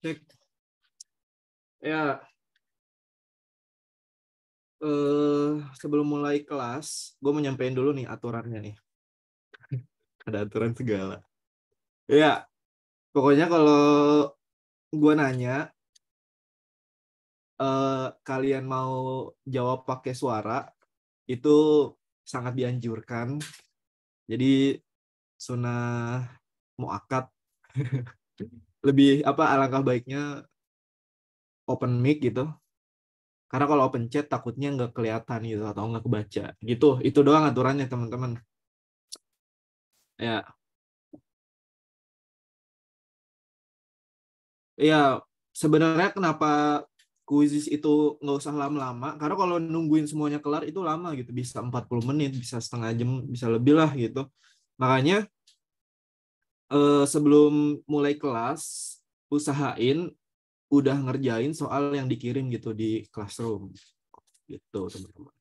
Cek. Ya, sebelum mulai kelas, gue mau nyampein dulu nih aturannya nih. Ada aturan segala. Ya, pokoknya kalau gue nanya, kalian mau jawab pakai suara, itu sangat dianjurkan. Jadi sunnah muakkad. Lebih apa alangkah baiknya open mic gitu. Karena kalau open chat takutnya nggak kelihatan gitu atau nggak kebaca. Gitu, itu doang aturannya teman-teman. Ya, ya sebenarnya kenapa kuisis itu nggak usah lama-lama? Karena kalau nungguin semuanya kelar itu lama gitu, bisa 40 menit, bisa setengah jam, bisa lebih lah gitu. Makanya sebelum mulai kelas, usahain udah ngerjain soal yang dikirim gitu di classroom. Gitu, teman-teman.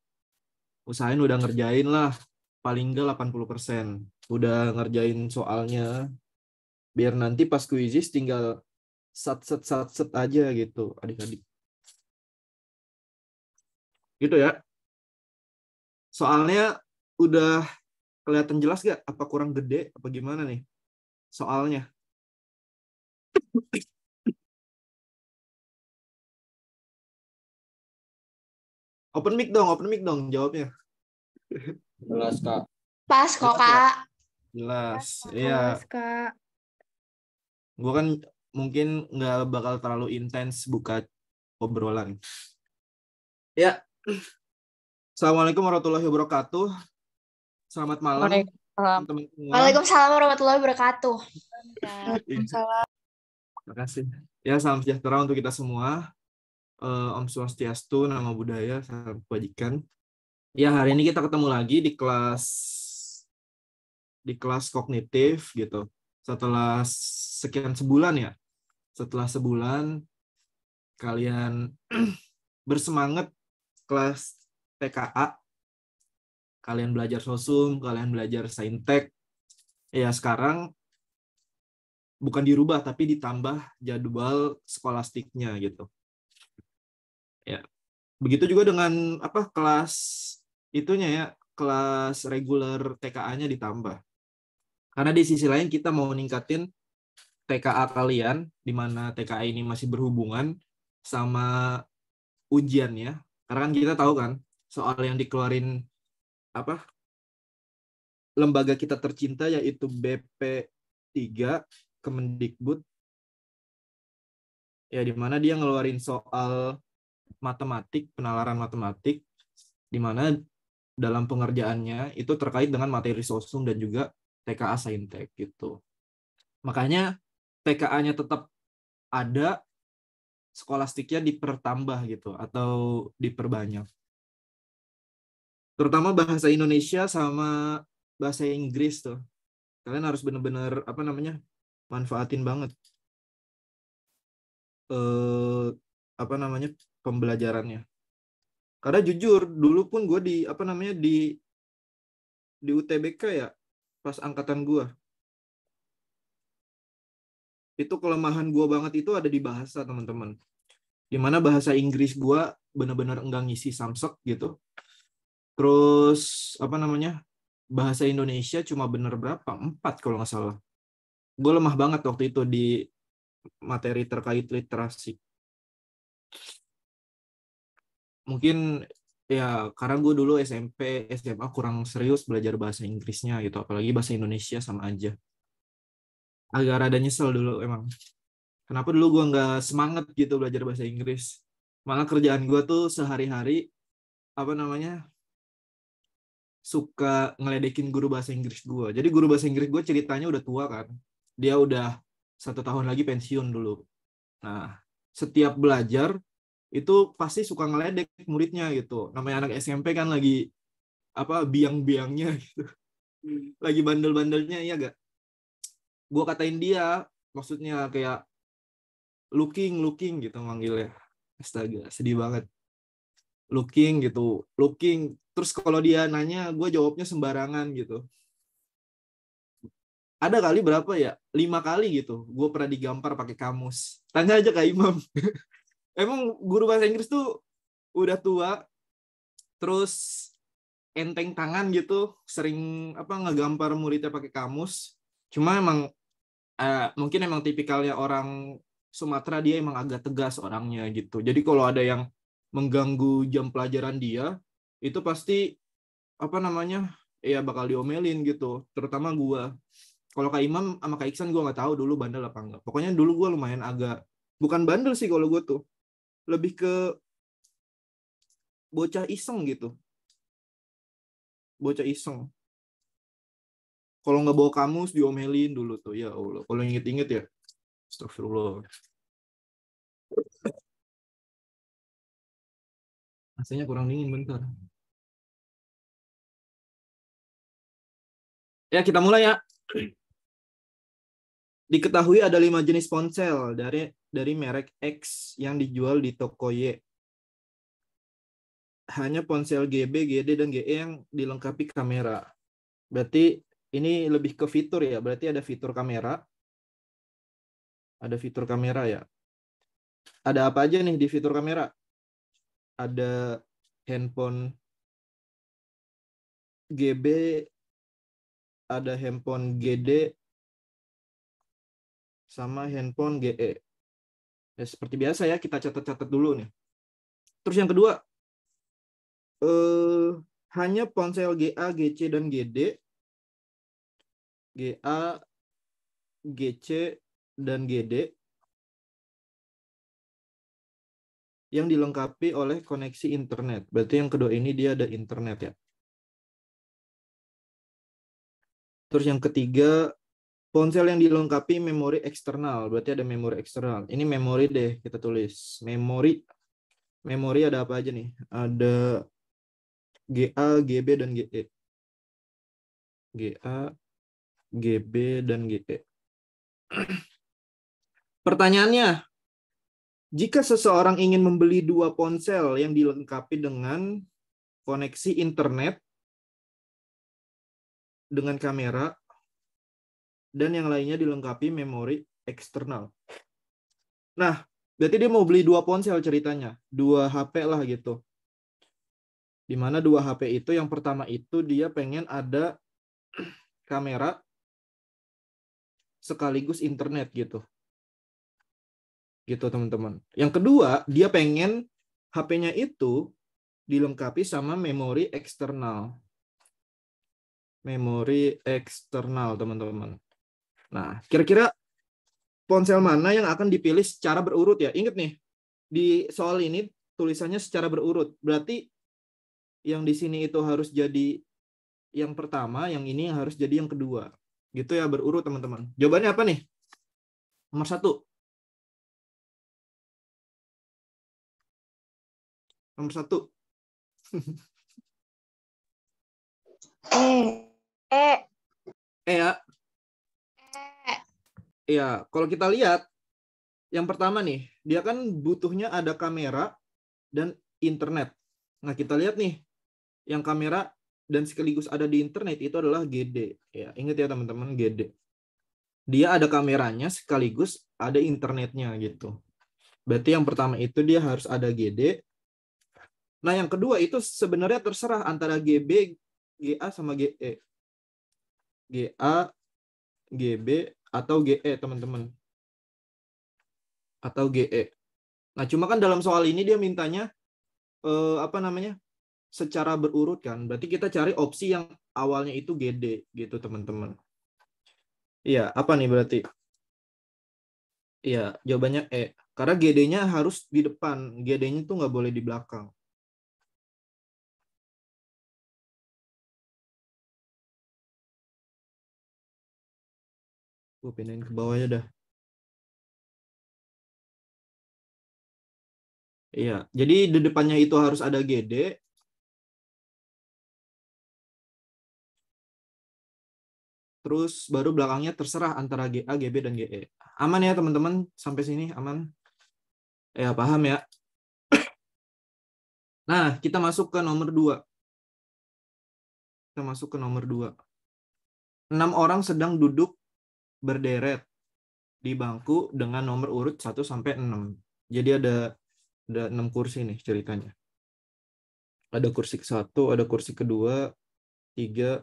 Usahain udah ngerjain lah, paling nggak 80%. Udah ngerjain soalnya, biar nanti pas kuisis tinggal sat set aja gitu, adik-adik. Gitu ya. Soalnya udah kelihatan jelas gak? Apa kurang gede? Apa gimana nih? Soalnya. Open mic dong jawabnya. Jelas, Kak. Pas kok, Jelas ya? Kak. Jelas. Iya. Jelas, Kak. Gue kan mungkin nggak bakal terlalu intens buka obrolan. Ya. Assalamualaikum warahmatullahi wabarakatuh. Selamat malam, Waalaikumsalam. teman-teman semua. Waalaikumsalam warahmatullahi wabarakatuh. Waalaikumsalam. Terima kasih. Ya, salam sejahtera untuk kita semua. Om Swastiastu, Namo Buddhaya, salam kebajikan. Ya, hari ini kita ketemu lagi di kelas kognitif gitu. Setelah sekian sebulan ya. Setelah sebulan kalian bersemangat kelas TKA, kalian belajar sosum, kalian belajar saintek. Ya, sekarang bukan dirubah tapi ditambah jadwal skolastiknya gitu. Ya. Begitu juga dengan apa kelas itunya ya, kelas reguler TKA-nya ditambah. Karena di sisi lain kita mau ningkatin TKA kalian, di mana TKA ini masih berhubungan sama ujiannya. Karena kan kita tahu kan, soal yang dikeluarin apa lembaga kita tercinta yaitu BP3 Kemendikbud, ya di mana dia ngeluarin soal matematik, penalaran matematik, di mana dalam pengerjaannya itu terkait dengan materi sosum dan juga TKA Saintek gitu. Makanya TKA-nya tetap ada, skolastiknya dipertambah gitu atau diperbanyak. Terutama bahasa Indonesia sama bahasa Inggris tuh. Kalian harus benar-benar apa namanya? Manfaatin banget apa namanya pembelajarannya. Karena jujur dulu pun gue di apa namanya di UTBK ya, pas angkatan gue itu kelemahan gue banget itu ada di bahasa, teman-teman. Dimana bahasa Inggris gue benar-benar enggak ngisi samsek gitu. Terus apa namanya bahasa Indonesia cuma bener berapa, 4 kalau nggak salah. Gue lemah banget waktu itu di materi terkait literasi. Mungkin ya karena gue dulu SMP SMA kurang serius belajar bahasa Inggrisnya gitu, apalagi bahasa Indonesia sama aja. Agak rada nyesel dulu emang. Kenapa dulu gue nggak semangat gitu belajar bahasa Inggris. Malah kerjaan gue tuh sehari-hari apa namanya suka ngeledekin guru bahasa Inggris gue. Jadi guru bahasa Inggris gue ceritanya udah tua kan. Dia udah 1 tahun lagi pensiun dulu. Nah, setiap belajar itu pasti suka ngeledek muridnya gitu. Namanya anak SMP kan lagi apa biang-biangnya gitu. Lagi bandel-bandelnya, ya gak? Gue katain dia, maksudnya kayak looking gitu manggilnya. Astaga, sedih banget. Looking gitu, looking. Terus kalau dia nanya, gue jawabnya sembarangan gitu. ada kali berapa ya? 5 kali gitu. Gue pernah digampar pakai kamus. Tanya aja Kak Imam. Emang guru bahasa Inggris tuh udah tua, terus enteng tangan gitu, sering ngegampar muridnya pakai kamus. Cuma emang mungkin emang tipikalnya orang Sumatera, dia emang agak tegas orangnya gitu. Jadi kalau ada yang mengganggu jam pelajaran dia, itu pasti ya bakal diomelin gitu. Terutama gua. Kalau Kak Imam sama Kak Iksan gue nggak tahu dulu bandel apa enggak. Pokoknya dulu gue lumayan agak, bukan bandel sih kalau gue tuh, lebih ke bocah iseng gitu. Bocah iseng. Kalau nggak bawa kamus diomelin dulu tuh, ya Allah. Kalau inget-inget ya, astagfirullah. Rasanya kurang dingin bentar. Ya kita mulai ya. Diketahui ada 5 jenis ponsel dari merek X yang dijual di toko Y. Hanya ponsel GB, GD, dan GE yang dilengkapi kamera. Berarti ini lebih ke fitur ya. Berarti ada fitur kamera. Ada fitur kamera ya. Ada apa aja nih di fitur kamera? Ada handphone GB, ada handphone GD, sama handphone GE. Ya, seperti biasa ya, kita catat-catat dulu nih. Terus yang kedua, hanya ponsel GA, GC, dan GD. GA, GC, dan GD yang dilengkapi oleh koneksi internet. Berarti yang kedua ini dia ada internet ya. Terus yang ketiga, ponsel yang dilengkapi memori eksternal. Berarti ada memori eksternal. Ini memori deh, kita tulis. Memori. Memori ada apa aja nih? Ada GA, GB, dan GE. GA, GB, dan GE. Pertanyaannya, jika seseorang ingin membeli 2 ponsel yang dilengkapi dengan koneksi internet, dengan kamera, dan yang lainnya dilengkapi memori eksternal. Nah, berarti dia mau beli 2 ponsel ceritanya. 2 HP lah gitu. Di mana 2 HP itu, yang pertama itu dia pengen ada kamera sekaligus internet gitu. Gitu teman-teman. Yang kedua, dia pengen HP-nya itu dilengkapi sama memori eksternal. Memori eksternal, teman-teman. Nah, kira-kira ponsel mana yang akan dipilih secara berurut ya? Ingat nih, di soal ini tulisannya secara berurut. Berarti yang di sini itu harus jadi yang pertama, yang ini harus jadi yang kedua. Gitu ya, berurut teman-teman. Jawabannya apa nih? Nomor 1. Nomor 1. Ya. Ya, kalau kita lihat yang pertama nih, dia kan butuhnya ada kamera dan internet. Nah, kita lihat nih, yang kamera dan sekaligus ada di internet itu adalah GD. Ya, ingat ya teman-teman, GD. Dia ada kameranya sekaligus ada internetnya gitu. Berarti yang pertama itu dia harus ada GD. Nah, yang kedua itu sebenarnya terserah antara GB, GA, sama GE. GA, GB, atau GE, teman-teman. Atau GE. Nah, cuma kan dalam soal ini dia mintanya secara berurut kan. Berarti kita cari opsi yang awalnya itu GD gitu, teman-teman. Iya, apa nih berarti? Iya, jawabannya E. Karena GD-nya harus di depan. GD-nya tuh nggak boleh di belakang. Gue pindahin ke bawahnya dah. Iya, jadi di depannya itu harus ada GD. Terus baru belakangnya terserah antara GA, GB, dan GE. Aman ya teman-teman? Sampai sini aman? Ya, paham ya? Nah, kita masuk ke nomor 2. Kita masuk ke nomor 2. 6 orang sedang duduk berderet di bangku dengan nomor urut 1 sampai 6. Jadi ada 6 kursi nih ceritanya. Ada kursi ke-1, ada kursi kedua, 3,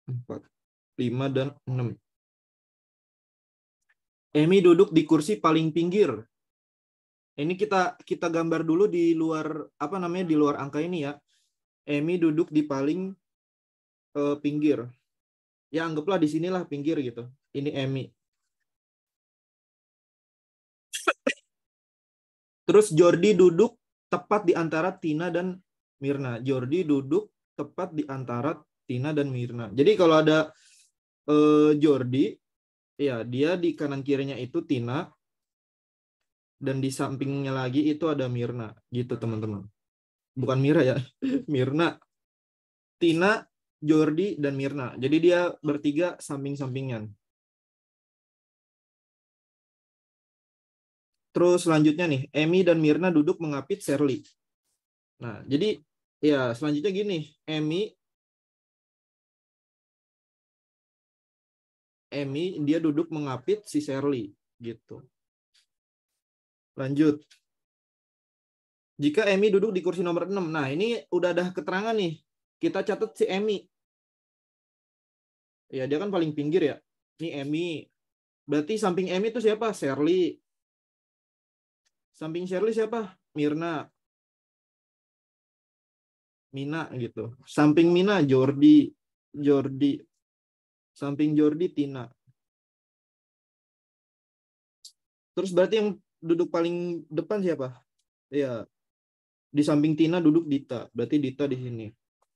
4, 5, dan 6. Emi duduk di kursi paling pinggir. Ini kita gambar dulu di luar di luar angka ini ya. Emi duduk di paling pinggir. Ya anggaplah di sinilah pinggir gitu. Ini Emi. Terus Jordi duduk tepat di antara Tina dan Mirna. Jordi duduk tepat di antara Tina dan Mirna. Jadi kalau ada Jordi, ya dia di kanan kirinya itu Tina, dan di sampingnya lagi itu ada Mirna, gitu teman-teman. Bukan Mira ya, Mirna, Tina, Jordi, dan Mirna. Jadi dia bertiga samping-sampingan. Terus selanjutnya nih, Emi dan Mirna duduk mengapit Shirley. Nah, jadi ya selanjutnya gini, Emi dia duduk mengapit si Shirley gitu. Lanjut. Jika Emi duduk di kursi nomor 6. Nah, ini udah ada keterangan nih. Kita catat si Emi. Ya, dia kan paling pinggir ya. Ini Emi. Berarti samping Emi itu siapa? Shirley. Samping Shirley siapa? Mirna. Mina gitu. Samping Mina Jordi. Samping Jordi Tina. Terus berarti yang duduk paling depan siapa? Ya, di samping Tina duduk Dita. Berarti Dita di sini.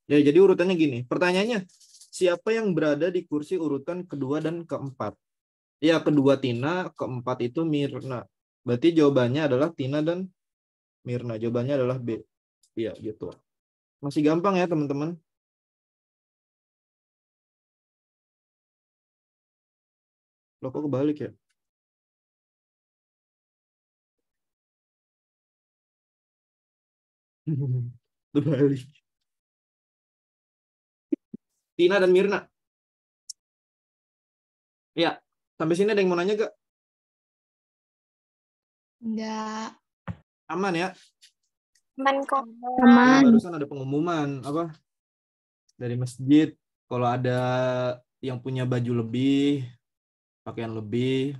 Ya, jadi urutannya gini. Pertanyaannya, siapa yang berada di kursi urutan kedua dan keempat? Ya, kedua Tina, keempat itu Mirna. Berarti jawabannya adalah Tina dan Mirna. Jawabannya adalah B. Iya, gitu. Masih gampang ya, teman-teman. Loh, kok kebalik ya? Kebalik. Tina dan Mirna. Ya, sampai sini ada yang mau nanya gak? Enggak. Aman ya? Aman kok. Ya, barusan ada pengumuman apa dari masjid. Kalau ada yang punya baju lebih, pakaian lebih,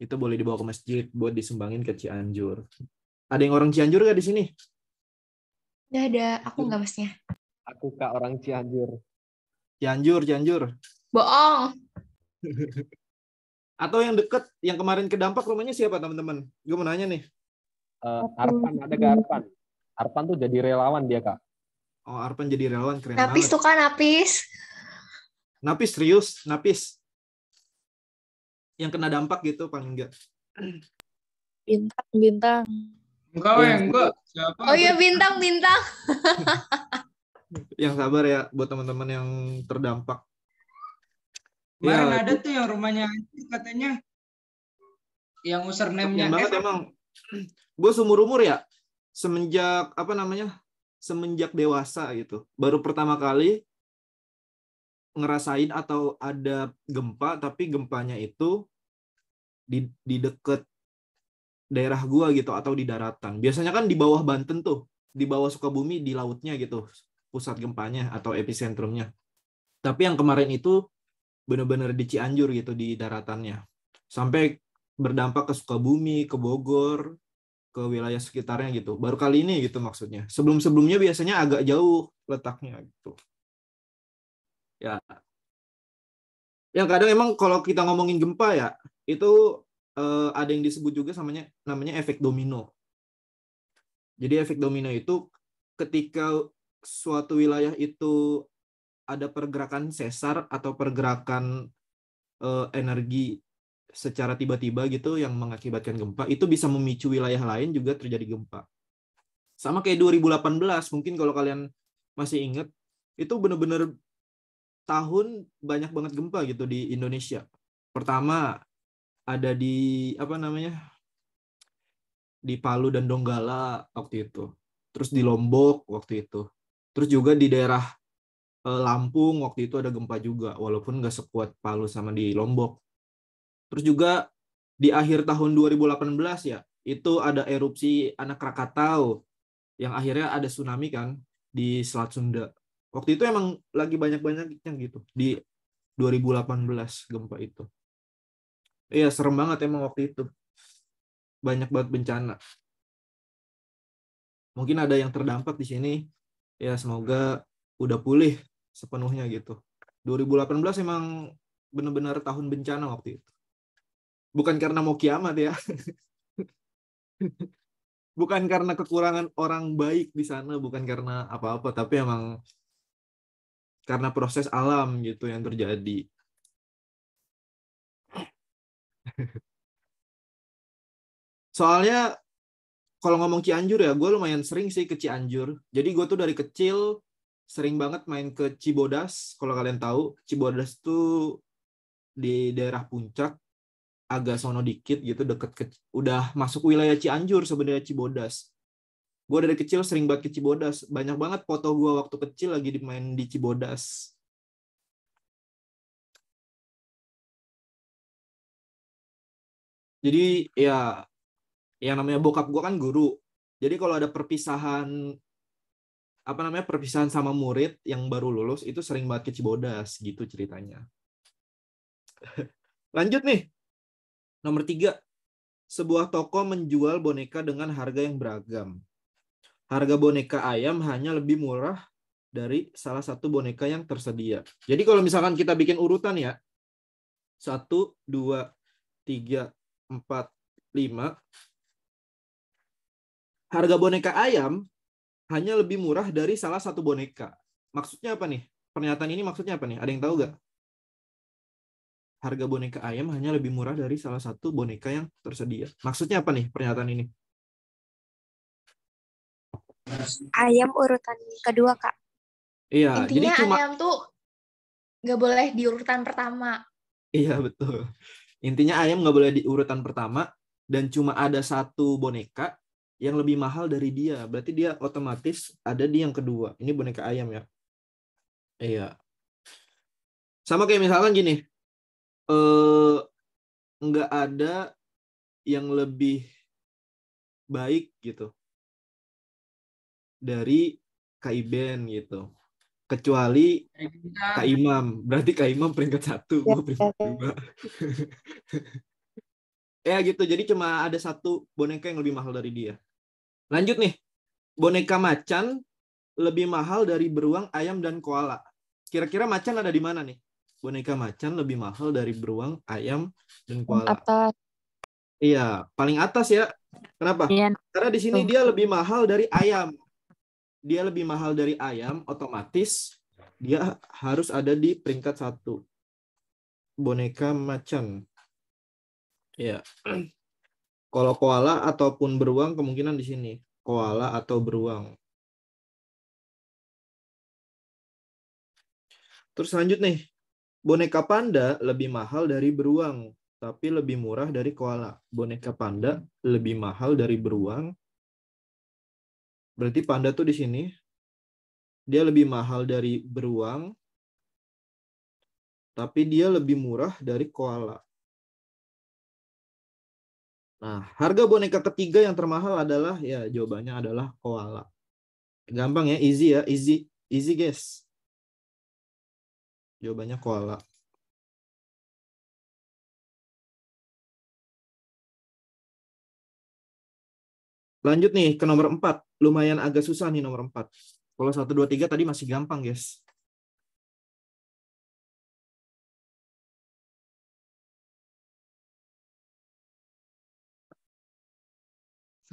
itu boleh dibawa ke masjid buat disumbangin ke Cianjur. Ada yang orang Cianjur gak di sini? Udah ada. Aku enggak masnya. Aku Kak orang Cianjur. Cianjur. Bohong. Atau yang deket, yang kemarin kedampak rumahnya siapa teman-teman? Gue mau nanya nih. Arpan, ada gak Arpan? Arpan tuh jadi relawan dia Kak. Oh, Arpan jadi relawan, keren Napis banget. tuh kan, Napis. Napis, serius? Napis? Yang kena dampak gitu, paling enggak. Bintang. Enggak. Siapa? Oh iya, bintang. Yang sabar ya, buat teman-teman yang terdampak. Kemarin Ya, ada tuh yang rumahnya hancur katanya. Yang username-nya keren banget F. emang. Gue seumur-umur ya, semenjak semenjak dewasa gitu, baru pertama kali ngerasain atau ada gempa, tapi gempanya itu di deket daerah gua gitu atau di daratan. Biasanya kan di bawah Banten tuh, di bawah Sukabumi, di lautnya gitu pusat gempanya atau episentrumnya. Tapi yang kemarin itu benar-benar di Cianjur gitu, di daratannya. Sampai berdampak ke Sukabumi, ke Bogor, ke wilayah sekitarnya gitu. Baru kali ini gitu maksudnya. Sebelum-sebelumnya biasanya agak jauh letaknya gitu. Ya. Yang kadang emang kalau kita ngomongin gempa ya, itu ada yang disebut juga namanya efek domino. Jadi efek domino itu ketika suatu wilayah itu ada pergerakan sesar atau pergerakan energi secara tiba-tiba gitu yang mengakibatkan gempa, itu bisa memicu wilayah lain juga terjadi gempa. Sama kayak 2018, mungkin kalau kalian masih ingat, itu benar-benar tahun banyak banget gempa gitu di Indonesia. Pertama ada di di Palu dan Donggala waktu itu. Terus di Lombok waktu itu. Terus juga di daerah Lampung waktu itu ada gempa juga, walaupun nggak sekuat Palu sama di Lombok. Terus juga di akhir tahun 2018 ya, itu ada erupsi anak Krakatau yang akhirnya ada tsunami kan di Selat Sunda. Waktu itu emang lagi banyak-banyaknya gitu di 2018 gempa itu. Iya, serem banget emang waktu itu. Banyak banget bencana. Mungkin ada yang terdampak di sini. Ya, semoga udah pulih sepenuhnya gitu. 2018 emang benar-benar tahun bencana waktu itu. Bukan karena mau kiamat ya. Bukan karena kekurangan orang baik di sana, bukan karena apa-apa, tapi emang karena proses alam gitu yang terjadi. Soalnya kalau ngomong Cianjur ya, gue lumayan sering sih ke Cianjur. Jadi gue tuh dari kecil sering banget main ke Cibodas. Kalau kalian tahu, Cibodas tuh di daerah puncak, agak sono dikit gitu, deket ke, udah masuk wilayah Cianjur sebenarnya Cibodas. Gue dari kecil sering banget ke Cibodas. Banyak banget foto gue waktu kecil lagi main di Cibodas. Jadi ya, yang namanya bokap gue kan guru. Jadi kalau ada perpisahan perpisahan sama murid yang baru lulus itu sering banget ke Cibodas gitu ceritanya. Lanjut nih. Nomor 3. Sebuah toko menjual boneka dengan harga yang beragam. Harga boneka ayam hanya lebih murah dari salah satu boneka yang tersedia. Jadi kalau misalkan kita bikin urutan ya. 1, 2, 3, 4, 5. Harga boneka ayam hanya lebih murah dari salah satu boneka. Maksudnya apa nih? Pernyataan ini maksudnya apa nih? Ada yang tahu nggak? Harga boneka ayam hanya lebih murah dari salah satu boneka yang tersedia. Maksudnya apa nih pernyataan ini? Ayam urutan kedua, Kak. Iya, jadi Intinya cuma ayam tuh nggak boleh di urutan pertama. iya betul. Intinya ayam nggak boleh di urutan pertama dan cuma ada satu boneka yang lebih mahal dari dia. Berarti dia otomatis ada di yang kedua. Ini boneka ayam ya. Iya. Sama kayak misalkan gini. Nggak ada yang lebih baik gitu dari Kak Iben gitu. Kecuali Kak Imam. Berarti Kak Imam peringkat 1, gue peringkat 2. Ya gitu, jadi cuma ada satu boneka yang lebih mahal dari dia. Lanjut nih, boneka macan lebih mahal dari beruang, ayam, dan koala. Kira-kira macan ada di mana nih? Boneka macan lebih mahal dari beruang, ayam, dan koala. Atas. Iya, paling atas ya. Kenapa? Iya. Karena di sini dia lebih mahal dari ayam. Dia lebih mahal dari ayam, otomatis dia harus ada di peringkat 1. Boneka macan. Ya. Kalau koala ataupun beruang kemungkinan di sini. Koala atau beruang. Terus lanjut nih. Boneka panda lebih mahal dari beruang, tapi lebih murah dari koala. Boneka panda lebih mahal dari beruang. Berarti panda tuh di sini dia lebih mahal dari beruang, tapi dia lebih murah dari koala. Nah, harga boneka ketiga yang termahal adalah, ya jawabannya adalah koala. Gampang ya, easy ya, easy guys. Jawabannya koala. Lanjut nih ke nomor 4. Lumayan agak susah nih nomor 4. Kalau 1, 2, 3 tadi masih gampang guys.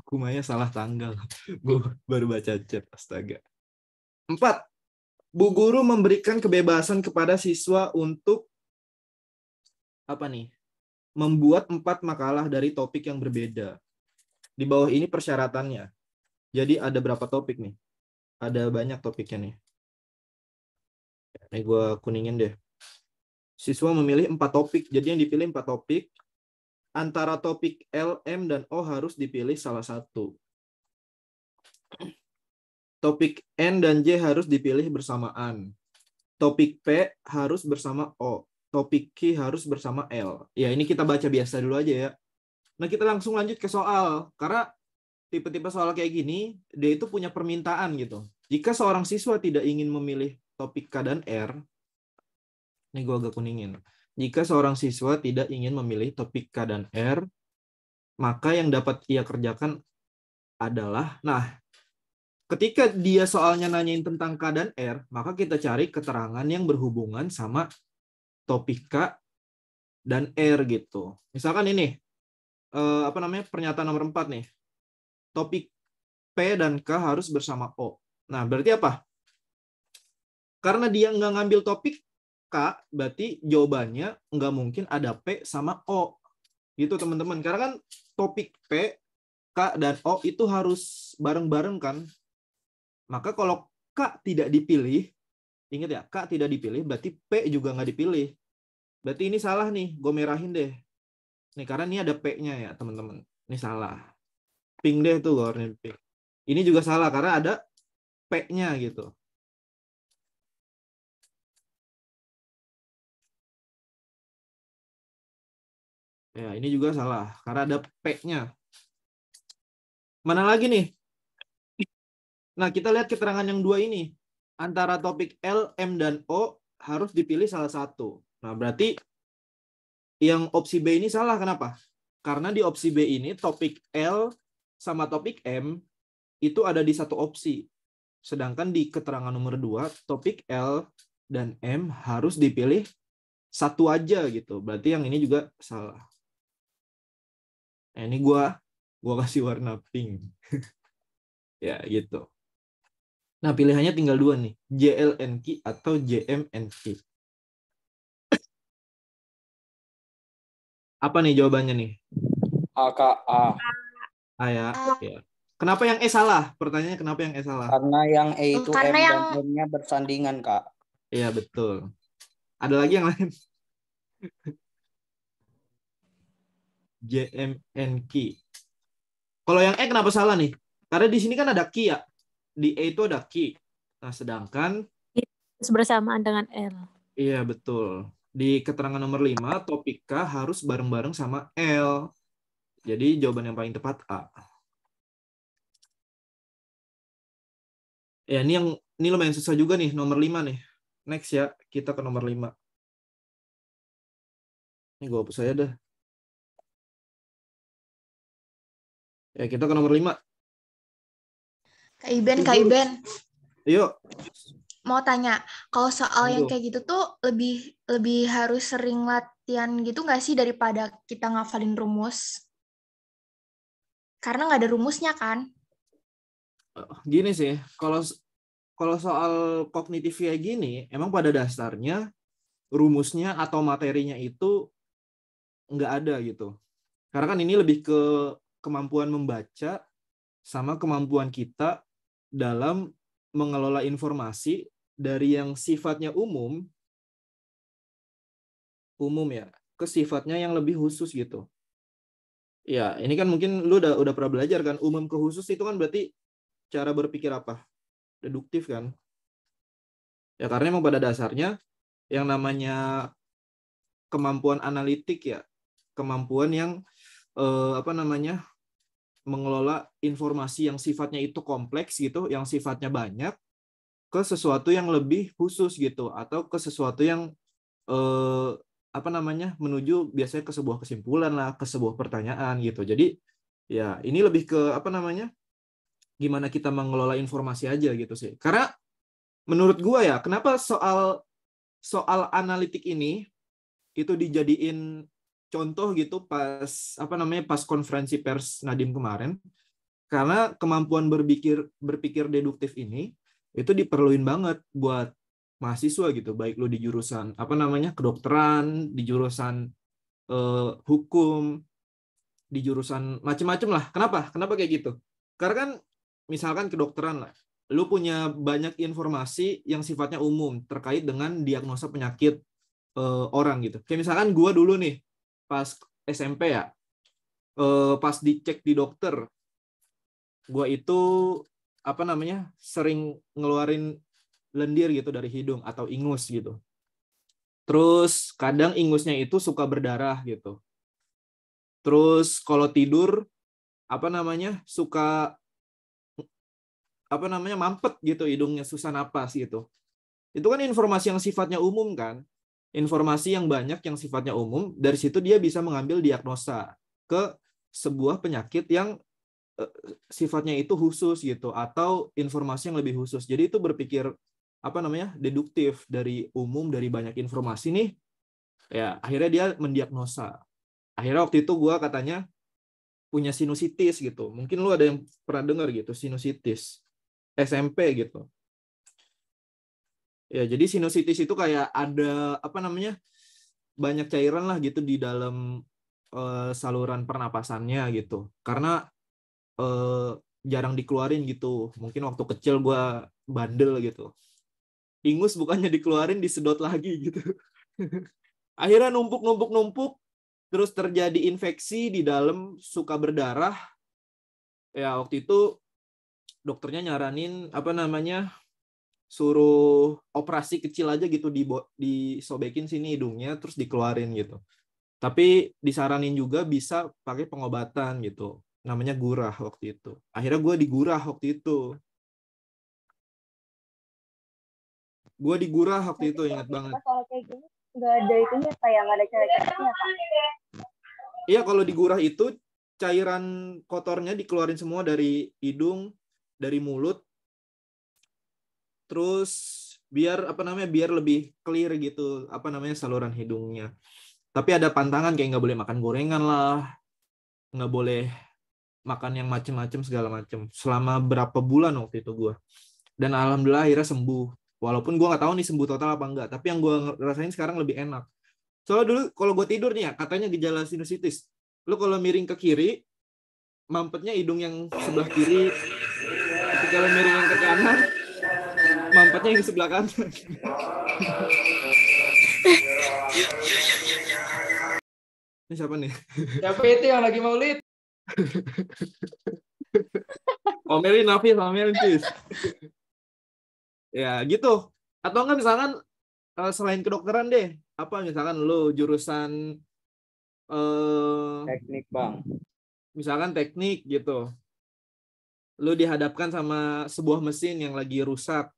Kumanya salah tanggal. Gue baru baca chat, astaga. 4. Bu guru memberikan kebebasan kepada siswa untuk apa nih? Membuat 4 makalah dari topik yang berbeda. Di bawah ini persyaratannya. Jadi ada berapa topik nih? Ada banyak topiknya nih. Ini gue kuningin deh. Siswa memilih 4 topik. Jadi yang dipilih 4 topik. Antara topik L, M, dan O harus dipilih salah satu. Topik N dan J harus dipilih bersamaan. Topik P harus bersama O. topik Q harus bersama L. Ya, ini kita baca biasa dulu aja ya. Nah, kita langsung lanjut ke soal. Karena tipe-tipe soal kayak gini, dia itu punya permintaan gitu. Jika seorang siswa tidak ingin memilih topik K dan R, ini gue agak kuningin. Jika seorang siswa tidak ingin memilih topik K dan R, maka yang dapat ia kerjakan adalah, nah, ketika dia soalnya nanyain tentang K dan R, maka kita cari keterangan yang berhubungan sama topik K dan R gitu. Misalkan ini, pernyataan nomor 4 nih. Topik P dan K harus bersama O. Nah, berarti apa? Karena dia nggak ngambil topik K, berarti jawabannya nggak mungkin ada P sama O. Gitu, teman-teman. Karena kan topik P, K, dan O itu harus bareng-bareng kan. Maka kalau K tidak dipilih, ingat ya, K tidak dipilih, berarti P juga nggak dipilih. Berarti ini salah nih, gue merahin deh. Nih, karena ini ada P-nya ya, teman-teman. Ini salah. Pink deh tuh, gue warnain pink. Ini juga salah, karena ada P-nya gitu. Ya, ini juga salah, karena ada P-nya. Mana lagi nih? Nah, kita lihat keterangan yang dua ini. Antara topik L, M, dan O harus dipilih salah satu. Nah, berarti yang opsi B ini salah. Kenapa? Karena di opsi B ini topik L sama topik M itu ada di satu opsi. Sedangkan di keterangan nomor 2, topik L dan M harus dipilih satu aja gitu. Berarti yang ini juga salah. Nah, ini gua kasih warna pink. Ya, gitu. Nah, pilihannya tinggal dua nih, JLNQ atau JMNQ. Apa nih jawabannya nih? AKA. A ya. Ya. Kenapa yang E salah? Pertanyaannya kenapa yang E salah? Karena yang E itu Karena M yang- dan M-nya bersandingan, Kak. Iya, betul. Ada lagi yang lain? JMNQ. Kalau yang E kenapa salah nih? Karena di sini kan ada Q ya. Di E itu ada Q. Nah, sedangkan Bersamaan dengan L. iya, betul. Di keterangan nomor 5, topik K harus bareng-bareng sama L. Jadi jawaban yang paling tepat A. Ya, ini lumayan susah juga nih, nomor 5 nih. Next ya, kita ke nomor 5. Ini gue hapus saya dah. Ya, kita ke nomor 5. Kak Iben, Yuk. mau tanya, kalau soal yang Aduh. kayak gitu tuh lebih harus sering latihan gitu nggak sih daripada kita ngafalin rumus? Karena nggak ada rumusnya kan? Gini sih, kalau soal kognitif kayak gini, emang pada dasarnya rumusnya atau materinya itu nggak ada gitu. Karena kan ini lebih ke kemampuan membaca sama kemampuan kita dalam mengelola informasi dari yang sifatnya umum ya, ke sifatnya yang lebih khusus gitu. Ya, ini kan mungkin lu udah pernah belajar kan, umum ke khusus itu kan berarti cara berpikir apa? Deduktif kan? Ya, karena emang pada dasarnya yang namanya kemampuan analitik ya, kemampuan yang mengelola informasi yang sifatnya itu kompleks gitu, yang sifatnya banyak, ke sesuatu yang lebih khusus gitu, atau ke sesuatu yang menuju biasanya ke sebuah kesimpulan lah, ke sebuah pertanyaan gitu. Jadi ya ini lebih ke gimana kita mengelola informasi aja gitu sih. Karena menurut gua ya, kenapa soal analitik ini itu dijadiin contoh gitu pas konferensi pers Nadiem kemarin, karena kemampuan berpikir deduktif ini itu diperluin banget buat mahasiswa gitu, baik lu di jurusan kedokteran, di jurusan hukum, di jurusan macam-macam lah. Kenapa kayak gitu? Karena kan misalkan kedokteran lah, lu punya banyak informasi yang sifatnya umum terkait dengan diagnosa penyakit orang gitu. Kayak misalkan gua dulu nih pas SMP ya, pas dicek di dokter, gua itu sering ngeluarin lendir gitu dari hidung atau ingus gitu. Terus kadang ingusnya itu suka berdarah gitu. Terus kalau tidur suka mampet gitu, hidungnya susah napas gitu. Itu kan informasi yang sifatnya umum kan. Informasi yang banyak yang sifatnya umum, dari situ dia bisa mengambil diagnosa ke sebuah penyakit yang sifatnya itu khusus gitu, atau informasi yang lebih khusus. Jadi itu berpikir deduktif dari umum, dari banyak informasi nih. Ya, akhirnya dia mendiagnosa. Akhirnya waktu itu gue katanya punya sinusitis gitu. Mungkin lu ada yang pernah dengar gitu, sinusitis. SMP gitu. Ya, jadi sinusitis itu kayak ada banyak cairan lah gitu di dalam saluran pernapasannya gitu. Karena jarang dikeluarin gitu. Mungkin waktu kecil gue bandel gitu. Ingus bukannya dikeluarin, disedot lagi gitu. Akhirnya numpuk, terus terjadi infeksi di dalam, suka berdarah. Ya, waktu itu dokternya nyaranin suruh operasi kecil aja gitu, disobekin sini hidungnya terus dikeluarin gitu. Tapi disaranin juga bisa pakai pengobatan gitu. Namanya gurah waktu itu. Akhirnya gue digurah waktu itu. Ingat banget. Kalau kayak gini nggak ada itunya, kayak nggak ada cara-caranya, Kak. Iya, kalau digurah itu cairan kotornya dikeluarin semua dari hidung, dari mulut. Terus biar biar lebih clear gitu saluran hidungnya. Tapi ada pantangan, kayak nggak boleh makan gorengan lah, nggak boleh makan yang macem-macem segala macem. Selama berapa bulan waktu itu gue. Dan alhamdulillah akhirnya sembuh. Walaupun gue nggak tahu nih sembuh total apa enggak, tapi yang gue rasain sekarang lebih enak. Soalnya dulu kalau gue tidur nih ya, katanya gejala sinusitis. Lu kalau miring ke kiri, mampetnya hidung yang sebelah kiri. Ketika lu miring yang ke kanan, mampetnya yang sebelah kanan. Ini siapa nih? Siapa itu yang lagi maulid? Omelin Nafis, omelin Tis. Ya gitu. Atau enggak misalkan selain kedokteran deh, misalkan lu jurusan Teknik, Bang. misalkan teknik gitu. Lu dihadapkan sama sebuah mesin yang lagi rusak.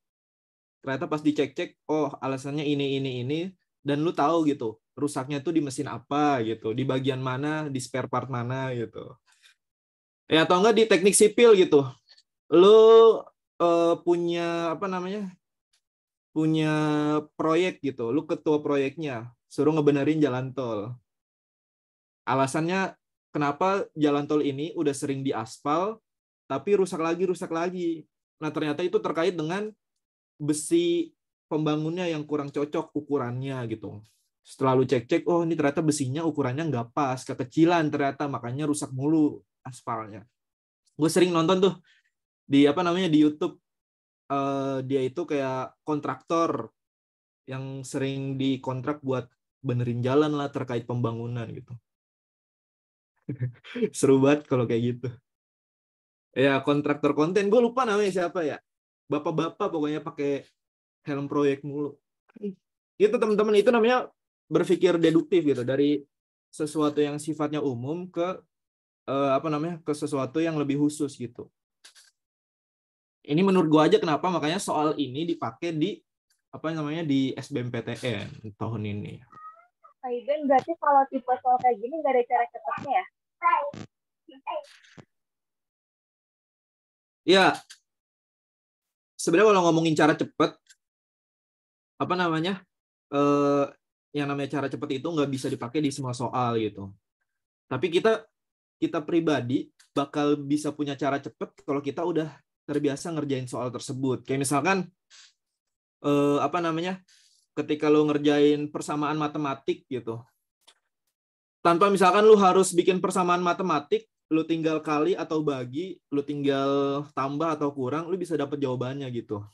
Ternyata pas dicek-cek, oh alasannya ini, dan lu tahu gitu, rusaknya tuh di mesin apa gitu, di bagian mana, di spare part mana gitu. Ya atau enggak di teknik sipil gitu. Lu punya punya proyek gitu, lu ketua proyeknya, suruh ngebenerin jalan tol. Alasannya kenapa jalan tol ini udah sering diaspal tapi rusak lagi. Nah, ternyata itu terkait dengan besi pembangunnya yang kurang cocok ukurannya gitu. Setelah lu cek-cek, oh ini ternyata besinya ukurannya nggak pas, kekecilan ternyata, makanya rusak mulu aspalnya. Gue sering nonton tuh di di YouTube. Dia itu kayak kontraktor yang sering dikontrak buat benerin jalan lah terkait pembangunan gitu. Seru banget kalau kayak gitu. Ya, kontraktor konten, gue lupa namanya siapa ya. Bapak-bapak pokoknya pakai helm proyek mulu. Itu teman-teman, itu namanya berpikir deduktif gitu, dari sesuatu yang sifatnya umum ke ke sesuatu yang lebih khusus gitu. Ini menurut gue aja kenapa makanya soal ini dipakai di di SBMPTN tahun ini. Kak Iben, berarti kalau tipe soal kayak gini nggak ada cara cepatnya ya? Ya, sebenarnya kalau ngomongin cara cepat, yang namanya cara cepat itu nggak bisa dipakai di semua soal gitu. Tapi kita pribadi bakal bisa punya cara cepat kalau kita udah terbiasa ngerjain soal tersebut. Kayak misalkan ketika lo ngerjain persamaan matematik gitu, tanpa misalkan lu harus bikin persamaan matematik, lu tinggal kali atau bagi, lu tinggal tambah atau kurang, lu bisa dapat jawabannya gitu.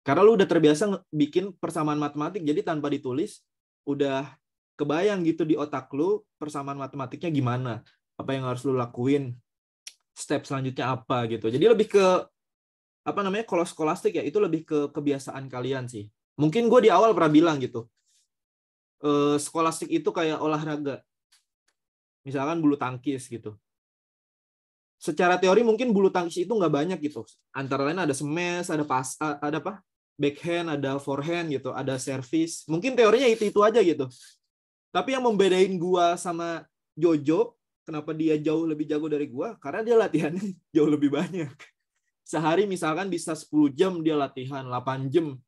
Karena lu udah terbiasa bikin persamaan matematik, jadi tanpa ditulis udah kebayang gitu di otak lu persamaan matematiknya gimana, apa yang harus lu lakuin, step selanjutnya apa gitu. Jadi lebih ke kalau skolastik ya, itu lebih ke kebiasaan kalian sih. Mungkin gue di awal pernah bilang gitu, skolastik itu kayak olahraga. Misalkan bulu tangkis gitu. Secara teori mungkin bulu tangkis itu nggak banyak gitu. Antara lain ada smash, ada apa? Backhand, ada forehand gitu, ada service. Mungkin teorinya itu aja gitu. Tapi yang membedain gua sama Jojo, kenapa dia jauh lebih jago dari gua? Karena dia latihannya jauh lebih banyak. Sehari misalkan bisa 10 jam dia latihan, 8 jam.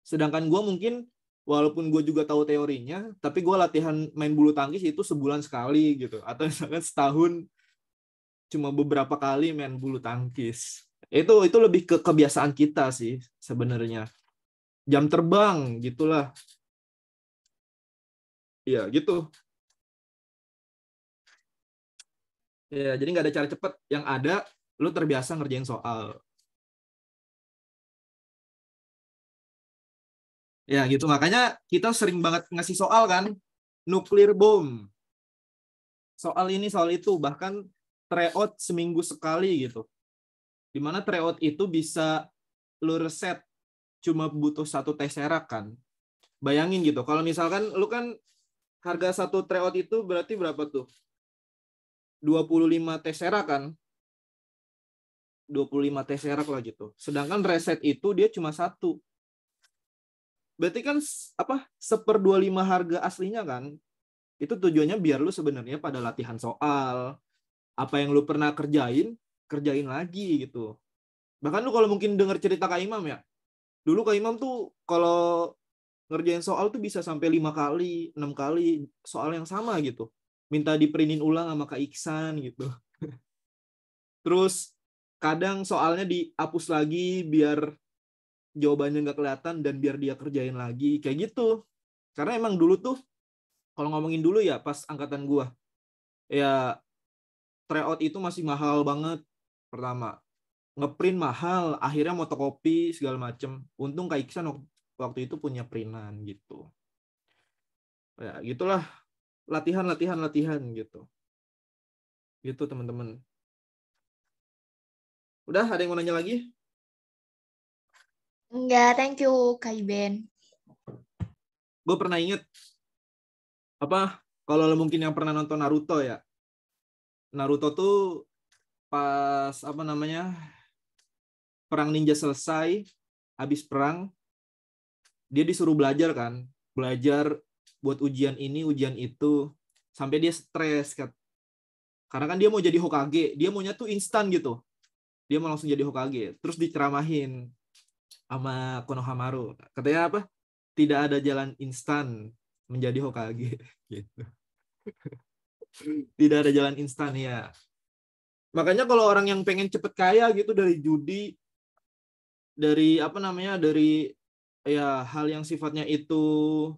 Sedangkan gua mungkin walaupun gue juga tahu teorinya, tapi gue latihan main bulu tangkis itu sebulan sekali gitu, atau misalkan setahun cuma beberapa kali main bulu tangkis. Itu lebih ke kebiasaan kita sih sebenarnya. Jam terbang gitulah. Ya gitu. Ya jadi nggak ada cara cepat. Yang ada lu terbiasa ngerjain soal. Ya gitu, makanya kita sering banget ngasih soal kan, nuklir bom, soal ini soal itu, bahkan tryout seminggu sekali gitu, dimana tryout itu bisa lu reset cuma butuh 1 tesseract kan. Bayangin gitu, kalau misalkan lu kan harga 1 tryout itu berarti berapa tuh, 25 tesseract kan, 25 tesseract lah gitu, sedangkan reset itu dia cuma 1. Berarti kan apa 1/25 harga aslinya kan. Itu tujuannya biar lu sebenarnya pada latihan soal. Apa yang lu pernah kerjain lagi gitu. Bahkan lu kalau mungkin dengar cerita Kak Imam ya. Dulu Kak Imam tuh kalau ngerjain soal tuh bisa sampai 5 kali, 6 kali soal yang sama gitu. Minta diprintin ulang sama Kak Iksan gitu. Terus kadang soalnya dihapus lagi biar jawabannya nggak kelihatan dan biar dia kerjain lagi kayak gitu. Karena emang dulu tuh kalau ngomongin dulu ya pas angkatan gua ya tryout itu masih mahal banget. Pertama ngeprint mahal, akhirnya motokopi segala macem. Untung Kak Iksan waktu itu punya printan gitu. Ya gitulah, latihan gitu. Gitu teman-teman. Udah, ada yang mau nanya lagi? Enggak, thank you Kak Iben. Gue pernah inget apa, kalau mungkin yang pernah nonton Naruto ya, Naruto tuh pas apa namanya perang ninja selesai, habis perang dia disuruh belajar kan, belajar buat ujian ini ujian itu, sampai dia stres kan, karena kan dia mau jadi Hokage, dia maunya tuh instan gitu, dia mau langsung jadi Hokage, terus diceramahin sama Konohamaru, katanya apa, tidak ada jalan instan menjadi Hokage gitu. Tidak ada jalan instan ya. Makanya kalau orang yang pengen cepet kaya gitu dari judi, dari apa namanya, dari ya hal yang sifatnya itu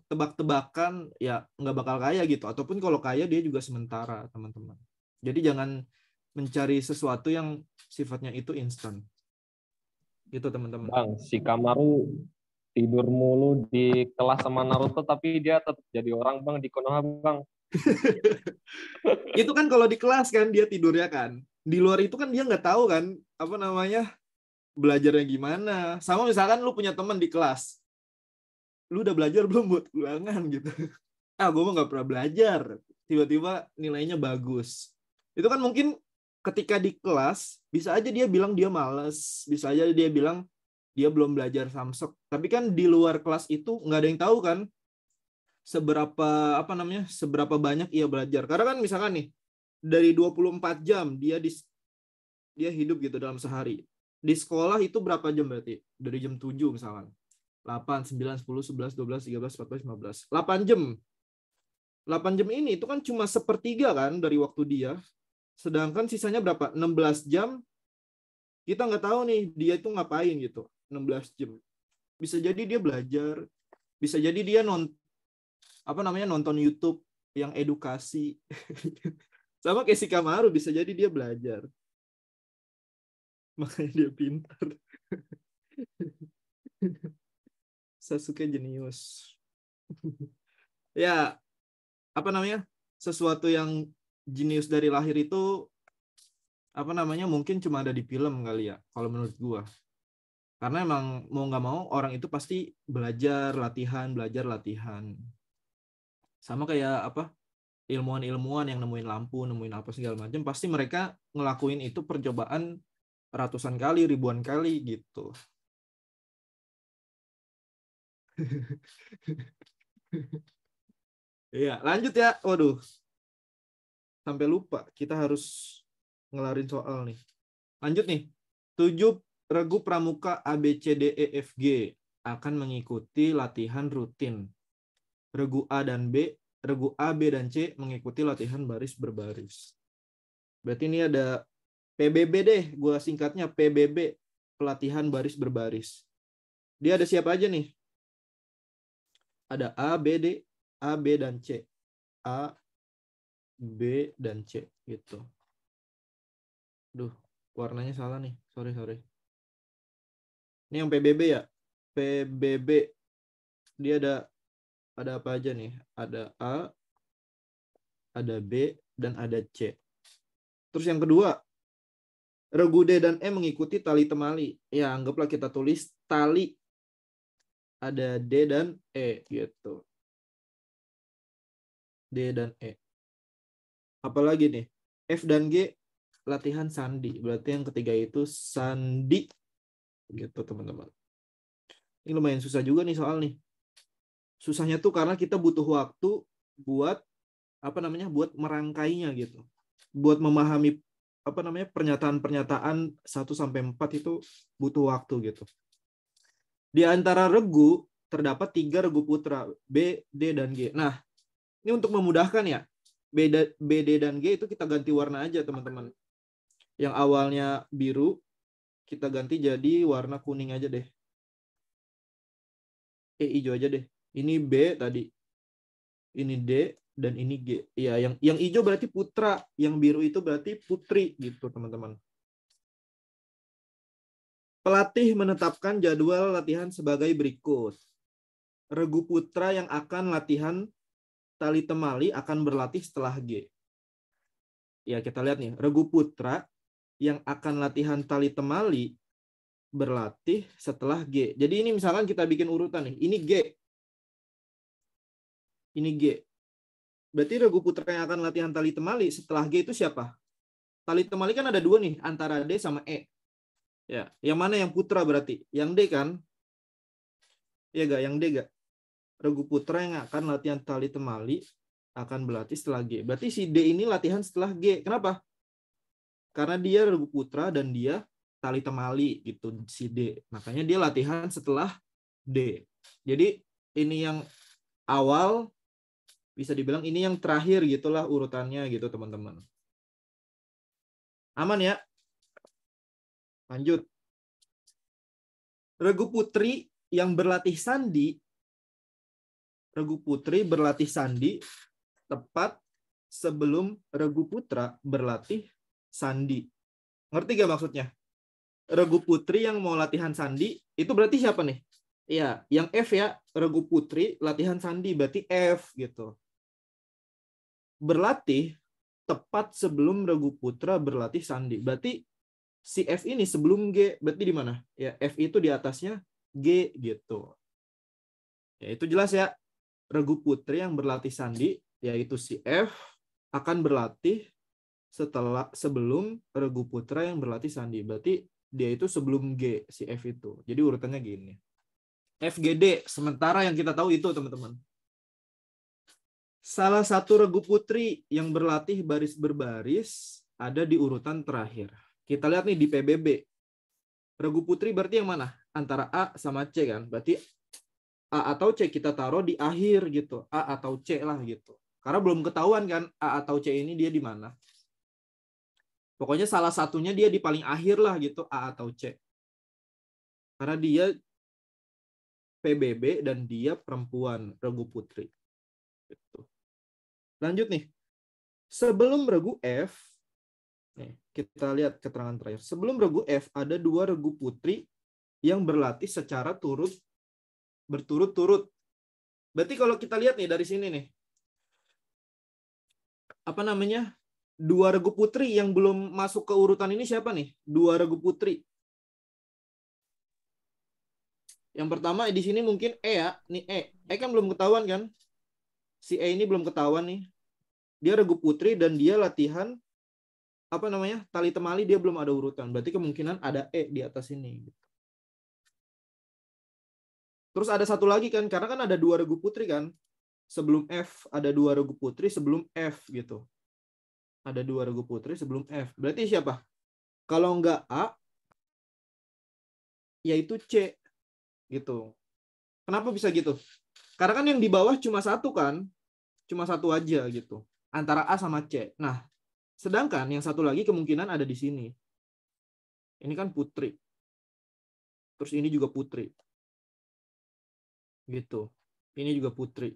tebak-tebakan, ya nggak bakal kaya gitu. Ataupun kalau kaya dia juga sementara, teman-teman. Jadi jangan mencari sesuatu yang sifatnya itu instan. Gitu teman-teman. Bang, si Kamaru tidur mulu di kelas sama Naruto, tapi dia tetap jadi orang bang di Konoha bang. Itu kan kalau di kelas kan dia tidurnya kan. Di luar itu kan dia nggak tahu kan apa namanya belajarnya gimana. Sama misalkan lu punya teman di kelas, lu udah belajar belum buat ulangan gitu. Gue mah nggak pernah belajar. Tiba-tiba nilainya bagus. Itu kan mungkin ketika di kelas bisa aja dia bilang dia malas, bisa aja dia bilang dia belum belajar samsek. Tapi kan di luar kelas itu nggak ada yang tahu kan seberapa apa namanya seberapa banyak ia belajar. Karena kan misalkan nih dari 24 jam dia hidup gitu dalam sehari. Di sekolah itu berapa jam berarti? Dari jam 7 misalkan. 8, 9, 10, 11, 12, 13, 14, 15. 8 jam. 8 jam ini itu kan cuma 1/3 kan dari waktu dia. Sedangkan sisanya berapa? 16 jam. Kita nggak tahu nih dia itu ngapain gitu. 16 jam. Bisa jadi dia belajar. Bisa jadi dia nonton YouTube yang edukasi. Sama kayak si Kamaru, bisa jadi dia belajar. Makanya dia pintar. Sasuke jenius. Ya, apa namanya? Sesuatu yang jenius dari lahir itu apa namanya? Mungkin cuma ada di film kali ya, kalau menurut gua. Karena emang mau nggak mau orang itu pasti belajar, latihan. Sama kayak apa? Ilmuwan-ilmuwan yang nemuin lampu, nemuin apa segala macam, pasti mereka ngelakuin itu percobaan ratusan kali, ribuan kali gitu. Iya, lanjut ya. Waduh, sampai lupa. Kita harus ngelarin soal nih. Lanjut nih. 7 regu pramuka A, B, C, D, E, F, G akan mengikuti latihan rutin. Regu A, B, dan C mengikuti latihan baris berbaris. Berarti ini ada PBB deh, gue singkatnya PBB, pelatihan baris berbaris. Dia ada siapa aja nih? Ada A, B, dan C. A, B, dan C gitu. Duh, warnanya salah nih. Sorry. Ini yang PBB ya? PBB. Dia ada apa aja nih? Ada A, ada B, dan ada C. Terus yang kedua, regu D dan E mengikuti tali temali. Ya, anggaplah kita tulis tali. Ada D dan E gitu. D dan E. Apalagi nih? F dan G latihan sandi. Berarti yang ketiga itu sandi. Gitu, teman-teman. Ini lumayan susah juga nih soal nih. Susahnya tuh karena kita butuh waktu buat buat merangkainya gitu. Buat memahami pernyataan-pernyataan 1 sampai 4 itu butuh waktu gitu. Di antara regu terdapat 3 regu putra, B, D, dan G. Nah, ini untuk memudahkan ya. B, D, dan G itu kita ganti warna aja, teman-teman. Yang awalnya biru, kita ganti jadi warna kuning aja deh. Hijau aja deh. Ini B tadi. Ini D, dan ini G. Ya, yang hijau berarti putra, yang biru itu berarti putri gitu, teman-teman. Pelatih menetapkan jadwal latihan sebagai berikut. Regu putra yang akan latihan tali temali akan berlatih setelah G. Ya, kita lihat nih, regu putra yang akan latihan tali temali berlatih setelah G. Jadi ini misalkan kita bikin urutan nih, ini G. Ini G. Berarti regu putra yang akan latihan tali temali setelah G itu siapa? Tali temali kan ada 2 nih, antara D sama E. Ya, yang mana yang putra berarti? Yang D kan? Iya gak? Yang D gak? Regu putra yang akan latihan tali temali akan berlatih setelah G. Berarti si D ini latihan setelah G. Kenapa? Karena dia regu putra dan dia tali temali gitu si D. Makanya dia latihan setelah D. Jadi ini yang awal, bisa dibilang ini yang terakhir gitulah urutannya gitu, teman-teman. Aman ya? Lanjut. Regu putri yang berlatih sandi, tepat sebelum regu putra berlatih sandi. Ngerti gak maksudnya? Regu putri yang mau latihan sandi, itu berarti siapa nih? Iya, yang F ya, regu putri latihan sandi, berarti F gitu. Berlatih tepat sebelum regu putra berlatih sandi. Berarti si F ini sebelum G, berarti di mana? Ya, F itu di atasnya G gitu. Ya, itu jelas ya. Regu putri yang berlatih sandi, yaitu si F, akan berlatih sebelum regu putra yang berlatih sandi. Berarti dia itu sebelum G, si F itu. Jadi urutannya gini. FGD, sementara yang kita tahu itu, teman-teman. Salah satu regu putri yang berlatih baris berbaris ada di urutan terakhir. Kita lihat nih di PBB. Regu putri berarti yang mana? Antara A sama C kan? Berarti A atau C kita taruh di akhir gitu. A atau C lah gitu. Karena belum ketahuan kan A atau C ini dia di mana. Pokoknya salah satunya dia di paling akhir lah gitu, A atau C. Karena dia PBB dan dia perempuan, regu putri. Gitu. Lanjut nih. Sebelum regu F, nih, kita lihat keterangan terakhir. Sebelum regu F ada 2 regu putri yang berlatih secara berturut-turut. Berarti kalau kita lihat nih dari sini nih. 2 regu putri yang belum masuk ke urutan ini siapa nih? 2 regu putri. Yang pertama di sini mungkin E ya. Nih E. E kan belum ketahuan kan? si E ini belum ketahuan nih. Dia regu putri dan dia latihan tali temali, dia belum ada urutan. Berarti kemungkinan ada E di atas ini. Terus ada satu lagi kan, karena kan ada 2 regu putri kan. Sebelum F ada 2 regu putri sebelum F gitu. Ada 2 regu putri sebelum F. Berarti siapa? Kalau nggak A, yaitu C gitu. Kenapa bisa gitu? Karena kan yang di bawah cuma satu kan, cuma satu aja gitu, antara A sama C. Nah, sedangkan yang satu lagi kemungkinan ada di sini. Ini kan putri. Terus ini juga putri. Gitu. Ini juga putri.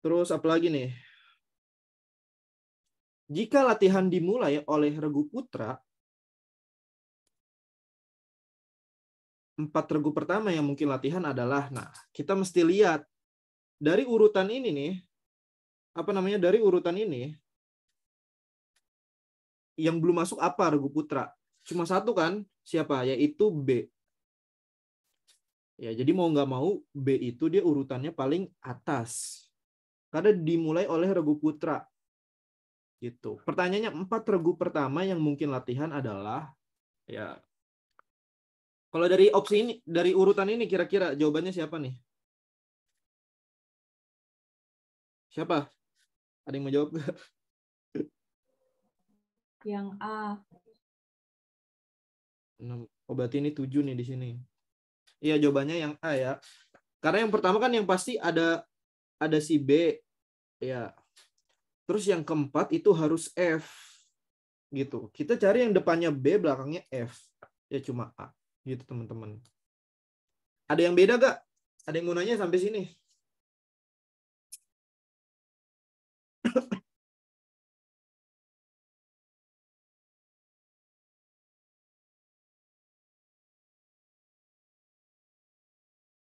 Terus apa lagi nih? Jika latihan dimulai oleh regu putra, 4 regu pertama yang mungkin latihan adalah, nah, kita mesti lihat dari urutan ini nih, dari urutan ini, yang belum masuk apa regu putra? Cuma satu kan? Siapa? Yaitu B. Ya, jadi mau nggak mau B itu dia urutannya paling atas. Karena dimulai oleh regu putra. Gitu. Pertanyaannya 4 regu pertama yang mungkin latihan adalah, ya, kalau dari opsi ini, dari urutan ini kira-kira jawabannya siapa nih? Siapa? Ada yang mau jawab? Yang A. Oh, berarti ini 7 nih di sini. Iya, jawabannya yang A ya. Karena yang pertama kan yang pasti ada si B. Ya. Terus yang keempat itu harus F. Gitu. Kita cari yang depannya B, belakangnya F. Ya cuma A. Gitu, teman-teman. Ada yang beda gak? Ada yang mau nanya sampai sini?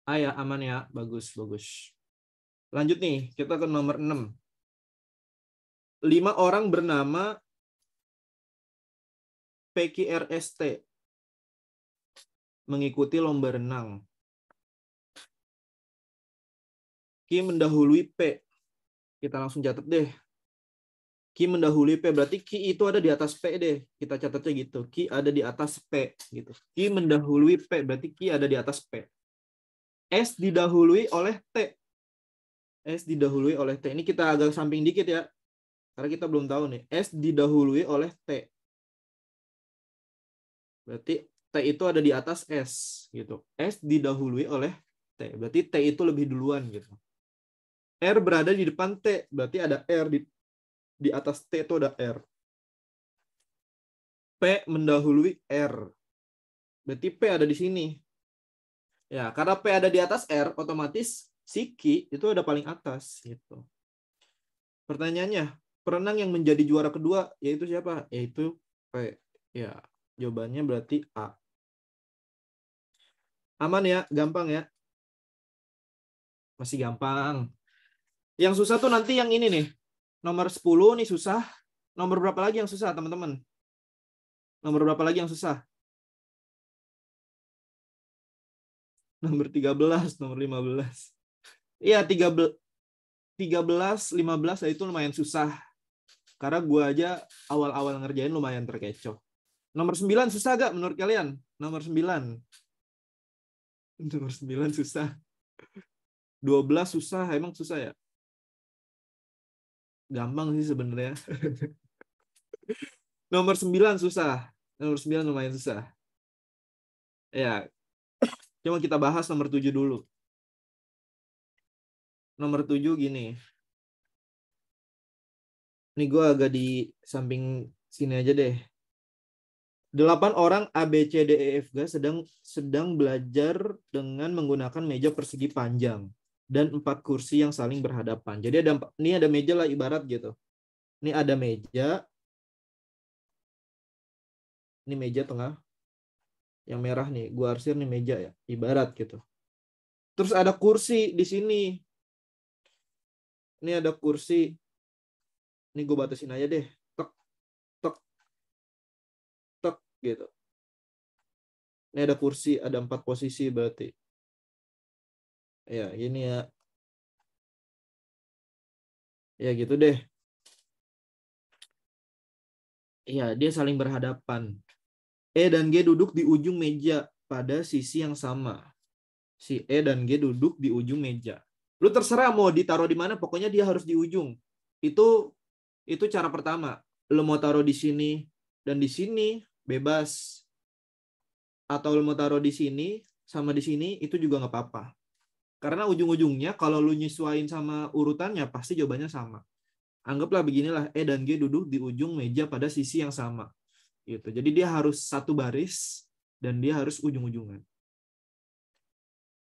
Ah ya, aman ya. Bagus, bagus. Lanjut nih, kita ke nomor 6. 5 orang bernama PQRST mengikuti lomba renang. Ki mendahului P. Kita langsung catat deh. Ki mendahului P, berarti Ki itu ada di atas P deh. Kita catatnya gitu. Ki ada di atas P gitu. Ki mendahului P, berarti Ki ada di atas P. S didahului oleh T. S didahului oleh T. Ini kita agak samping dikit ya. Karena kita belum tahu nih. S didahului oleh T. Berarti T itu ada di atas S gitu. S didahului oleh T. Berarti T itu lebih duluan gitu. R berada di depan T. Berarti ada R di atas T itu ada R. P mendahului R. Berarti P ada di sini. Ya, karena P ada di atas R, otomatis si Ki itu ada paling atas gitu. Pertanyaannya, perenang yang menjadi juara kedua yaitu siapa? Yaitu P. Ya, jawabannya berarti A. Aman ya, gampang ya. Masih gampang. Yang susah tuh nanti yang ini nih. Nomor 10 nih susah. Nomor berapa lagi yang susah, teman-teman? Nomor berapa lagi yang susah? Nomor 13, nomor 15. Iya, 13, 15 itu lumayan susah. Karena gue aja awal-awal ngerjain lumayan terkecoh. Nomor 9 susah gak menurut kalian? Nomor 9. Nomor 9 susah. 12 susah, emang susah ya? Gampang sih sebenarnya. Nomor 9 susah. Nomor 9 lumayan susah. Ya, cuma kita bahas nomor 7 dulu. Nomor 7 gini. Ini gue agak di samping sini aja deh. 8 orang A, B, C, D, E, F, G sedang belajar dengan menggunakan meja persegi panjang dan 4 kursi yang saling berhadapan. Jadi ini ada meja lah ibarat gitu. Ini ada meja. Ini meja tengah. Yang merah nih, gua arsir nih meja ya, ibarat gitu. Terus ada kursi di sini. Ini ada kursi. Ini gue batasin aja deh. Tek, tek, tek gitu. Ini ada kursi, ada 4 posisi berarti. Ya, gini ya. Ya gitu deh. Iya, dia saling berhadapan. E dan G duduk di ujung meja pada sisi yang sama. Si E dan G duduk di ujung meja. Lu terserah mau ditaruh di mana, pokoknya dia harus di ujung. Itu cara pertama. Lu mau taruh di sini dan di sini bebas. Atau lu mau taruh di sini sama di sini itu juga nggak apa-apa. Karena ujung-ujungnya kalau lu nyesuaiin sama urutannya pasti jawabannya sama. Anggaplah beginilah, E dan G duduk di ujung meja pada sisi yang sama. Gitu. Jadi dia harus satu baris dan dia harus ujung-ujungan.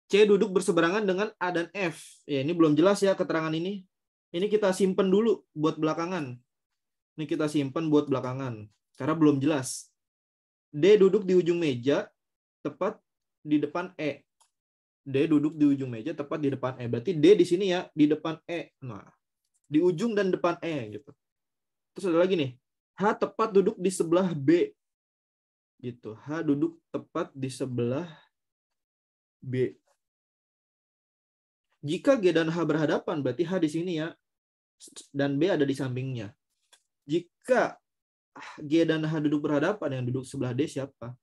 C duduk berseberangan dengan A dan F. Ya, ini belum jelas ya keterangan ini. Ini kita simpen dulu buat belakangan. Ini kita simpen buat belakangan karena belum jelas. D duduk di ujung meja tepat di depan E. D duduk di ujung meja tepat di depan E. Berarti D di sini ya, di depan E. Nah, di ujung dan depan E gitu. Terus ada lagi nih. H tepat duduk di sebelah B. Gitu. H duduk tepat di sebelah B. Jika G dan H berhadapan, berarti H di sini ya, dan B ada di sampingnya. Jika G dan H duduk berhadapan, yang duduk sebelah D siapa?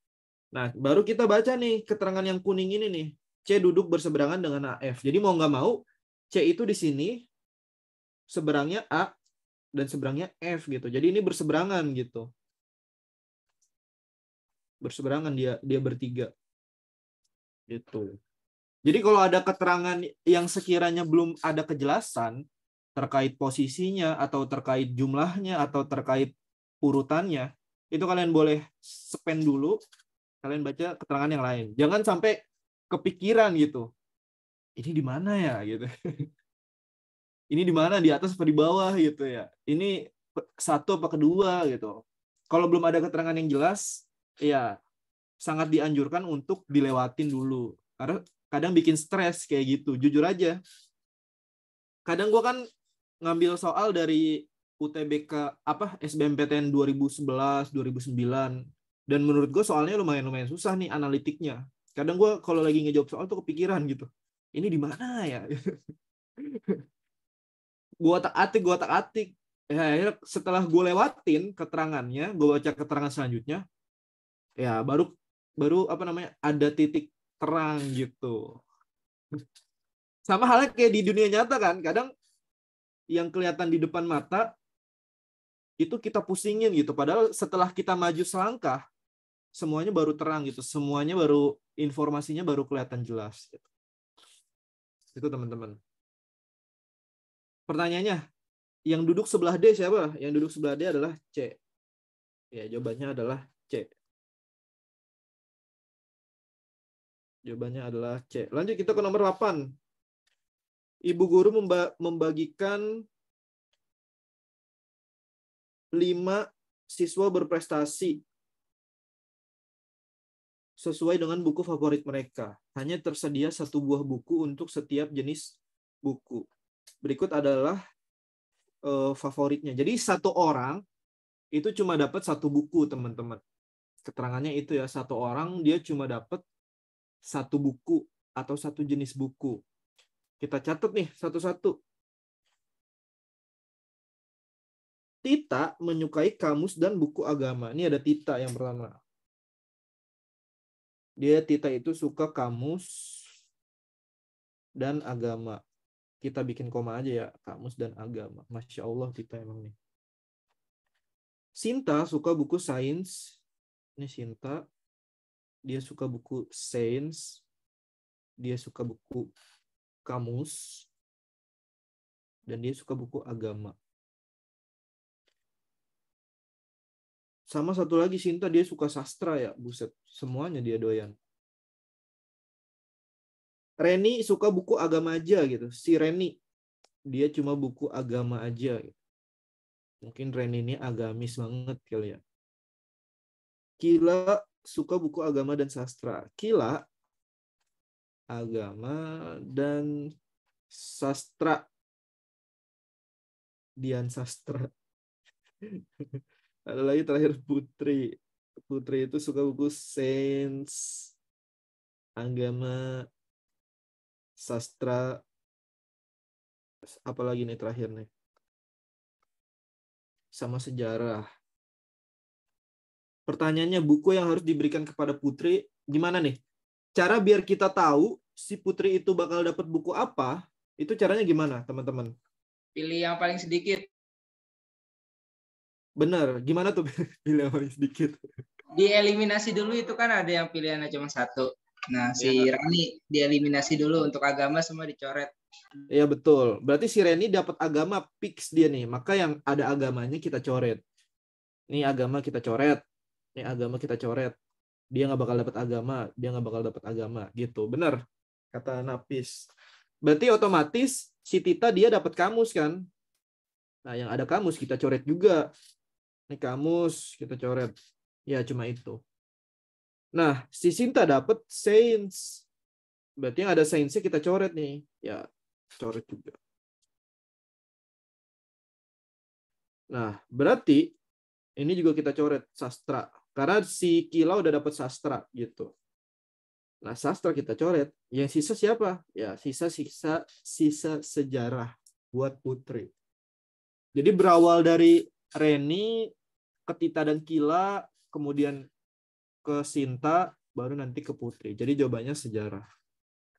Nah, baru kita baca nih keterangan yang kuning ini nih. C duduk berseberangan dengan AF. Jadi mau nggak mau, C itu di sini, seberangnya A, dan seberangnya F gitu. Jadi ini berseberangan gitu. Berseberangan dia bertiga. Gitu. Jadi kalau ada keterangan yang sekiranya belum ada kejelasan terkait posisinya atau terkait jumlahnya atau terkait urutannya, itu kalian boleh spend dulu, kalian baca keterangan yang lain. Jangan sampai kepikiran gitu. Ini di mana ya gitu. Ini di mana, di atas apa di bawah gitu ya. Ini satu apa kedua gitu. Kalau belum ada keterangan yang jelas, ya sangat dianjurkan untuk dilewatin dulu. Karena kadang bikin stres kayak gitu. Jujur aja. Kadang gue kan ngambil soal dari UTBK SBMPTN 2011, 2009. Dan menurut gue soalnya lumayan susah nih analitiknya. Kadang gue kalau lagi ngejawab soal tuh kepikiran gitu. Ini di mana ya? Gue otak-atik. Ya, setelah gue lewatin keterangannya, gue baca keterangan selanjutnya, ya baru ada titik terang gitu. Sama halnya kayak di dunia nyata kan, kadang yang kelihatan di depan mata itu kita pusingin gitu. Padahal setelah kita maju selangkah, semuanya baru terang gitu. Semuanya baru, informasinya baru kelihatan jelas. Gitu. Itu teman-teman. Pertanyaannya, yang duduk sebelah D siapa? Yang duduk sebelah D adalah C. Ya, jawabannya adalah C. Jawabannya adalah C. Lanjut kita ke nomor 8. Ibu guru membagikan 5 siswa berprestasi sesuai dengan buku favorit mereka. Hanya tersedia 1 buah buku untuk setiap jenis buku. Berikut adalah favoritnya. Jadi 1 orang itu cuma dapat 1 buku, teman-teman. Keterangannya itu ya, 1 orang dia cuma dapat 1 buku atau 1 jenis buku. Kita catat nih satu-satu. Tita menyukai kamus dan buku agama. Ini ada Tita yang pertama. Tita itu suka kamus dan agama. Kita bikin koma aja ya, kamus dan agama. Masya Allah Tita emang nih. Sinta suka buku sains. Ini Sinta. Dia suka buku sains. Dia suka buku kamus. Dan dia suka buku agama. Sama satu lagi Sinta, dia suka sastra ya. Buset, semuanya dia doyan. Reni suka buku agama aja gitu. Si Reni, dia cuma buku agama aja. Gitu. Mungkin Reni ini agamis banget kali ya. Kila suka buku agama dan sastra. Kila, agama dan sastra. Dian sastra. Ada lagi terakhir Putri. Putri itu suka buku sains, agama, sastra, apalagi nih terakhir nih, sama sejarah. Pertanyaannya, buku yang harus diberikan kepada Putri gimana nih? Cara biar kita tahu si Putri itu bakal dapat buku apa, itu caranya gimana, teman-teman? Pilih yang paling sedikit. Bener, gimana tuh pilih yang paling sedikit? Dieliminasi dulu, itu kan ada yang pilihannya cuma satu. Nah, si Ya. Rani dieliminasi dulu, untuk agama semua dicoret. Iya betul. Berarti si Reni dapat agama fix dia nih. Maka yang ada agamanya kita coret. Ini agama kita coret. Ini agama kita coret. Dia nggak bakal dapat agama. Dia nggak bakal dapat agama. Gitu. Bener. Kata Napis. Berarti otomatis si Tita dia dapat kamus kan. Nah yang ada kamus kita coret juga. Ini kamus kita coret. Ya cuma itu. Nah si Sinta dapat sains. Berarti yang ada sainsnya kita coret nih. Ya coret juga. Nah, berarti ini juga kita coret sastra. Karena si Kila udah dapat sastra gitu. Nah, sastra kita coret. Yang sisa siapa? Ya, sisa sejarah buat Putri. Jadi berawal dari Reni, ke Tita dan Kila, kemudian ke Sinta, baru nanti ke Putri. Jadi jawabannya sejarah.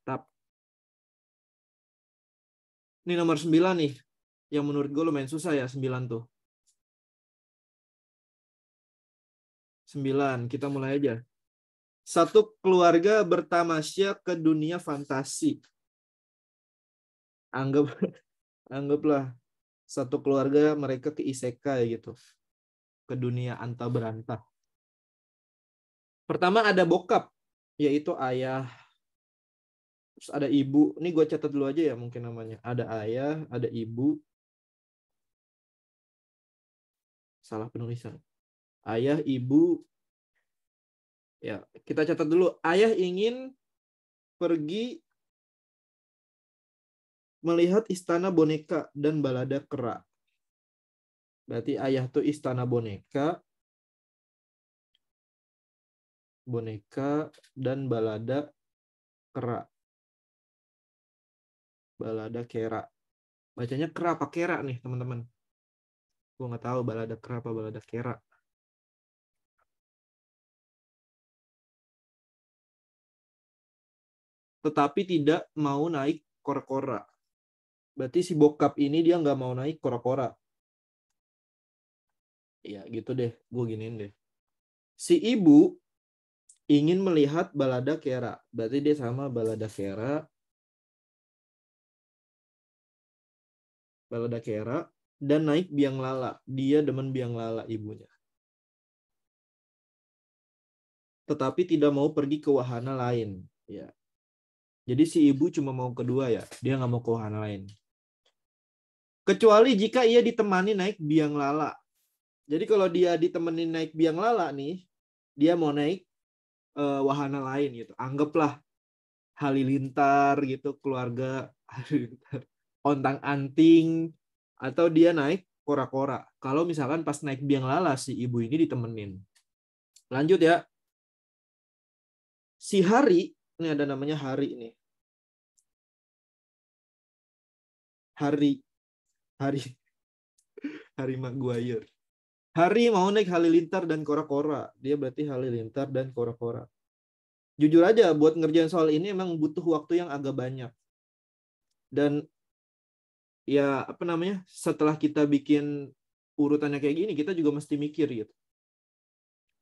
Tap. Ini nomor 9 nih. Yang menurut gue lumayan susah ya, 9 tuh. 9, kita mulai aja. Satu keluarga bertamasya ke dunia fantasi. Anggaplah satu keluarga mereka ke isekai gitu. Ke dunia anta berantah. Pertama ada bokap, yaitu ayah. Terus ada ibu. Ini gue catat dulu aja ya mungkin namanya. Ada ayah, ada ibu. Salah penulisan. Ayah, ibu. Ya, kita catat dulu. Ayah ingin pergi melihat istana boneka dan balada kera. Berarti ayah tuh istana boneka dan balada kera. Balada kera. Bacanya kera apa kera nih teman-teman? Gue nggak tahu balada kera apa balada kera. Tetapi tidak mau naik kora-kora. Berarti si bokap ini dia nggak mau naik kora-kora. Ya gitu deh, gue giniin deh. Si ibu ingin melihat balada kera. Berarti dia sama balada kera. Balada kera. Dan naik biang lala. Dia demen biang lala ibunya. Tetapi tidak mau pergi ke wahana lain. Ya. Jadi si ibu cuma mau kedua ya. Dia nggak mau ke wahana lain. Kecuali jika ia ditemani naik biang lala. Jadi kalau dia ditemani naik biang lala nih, dia mau naik wahana lain gitu. Anggaplah halilintar gitu, keluarga halilintar, ontang-anting, atau dia naik kora-kora. Kalau misalkan pas naik biang lala si ibu ini ditemenin. Lanjut ya. Si Hari, ini ada namanya Hari ini. Hari Maguire. Hari mau naik halilintar dan kora-kora. Dia berarti halilintar dan kora-kora. Jujur aja, buat ngerjain soal ini emang butuh waktu yang agak banyak. Dan ya apa namanya, setelah kita bikin urutannya kayak gini, kita juga mesti mikir gitu.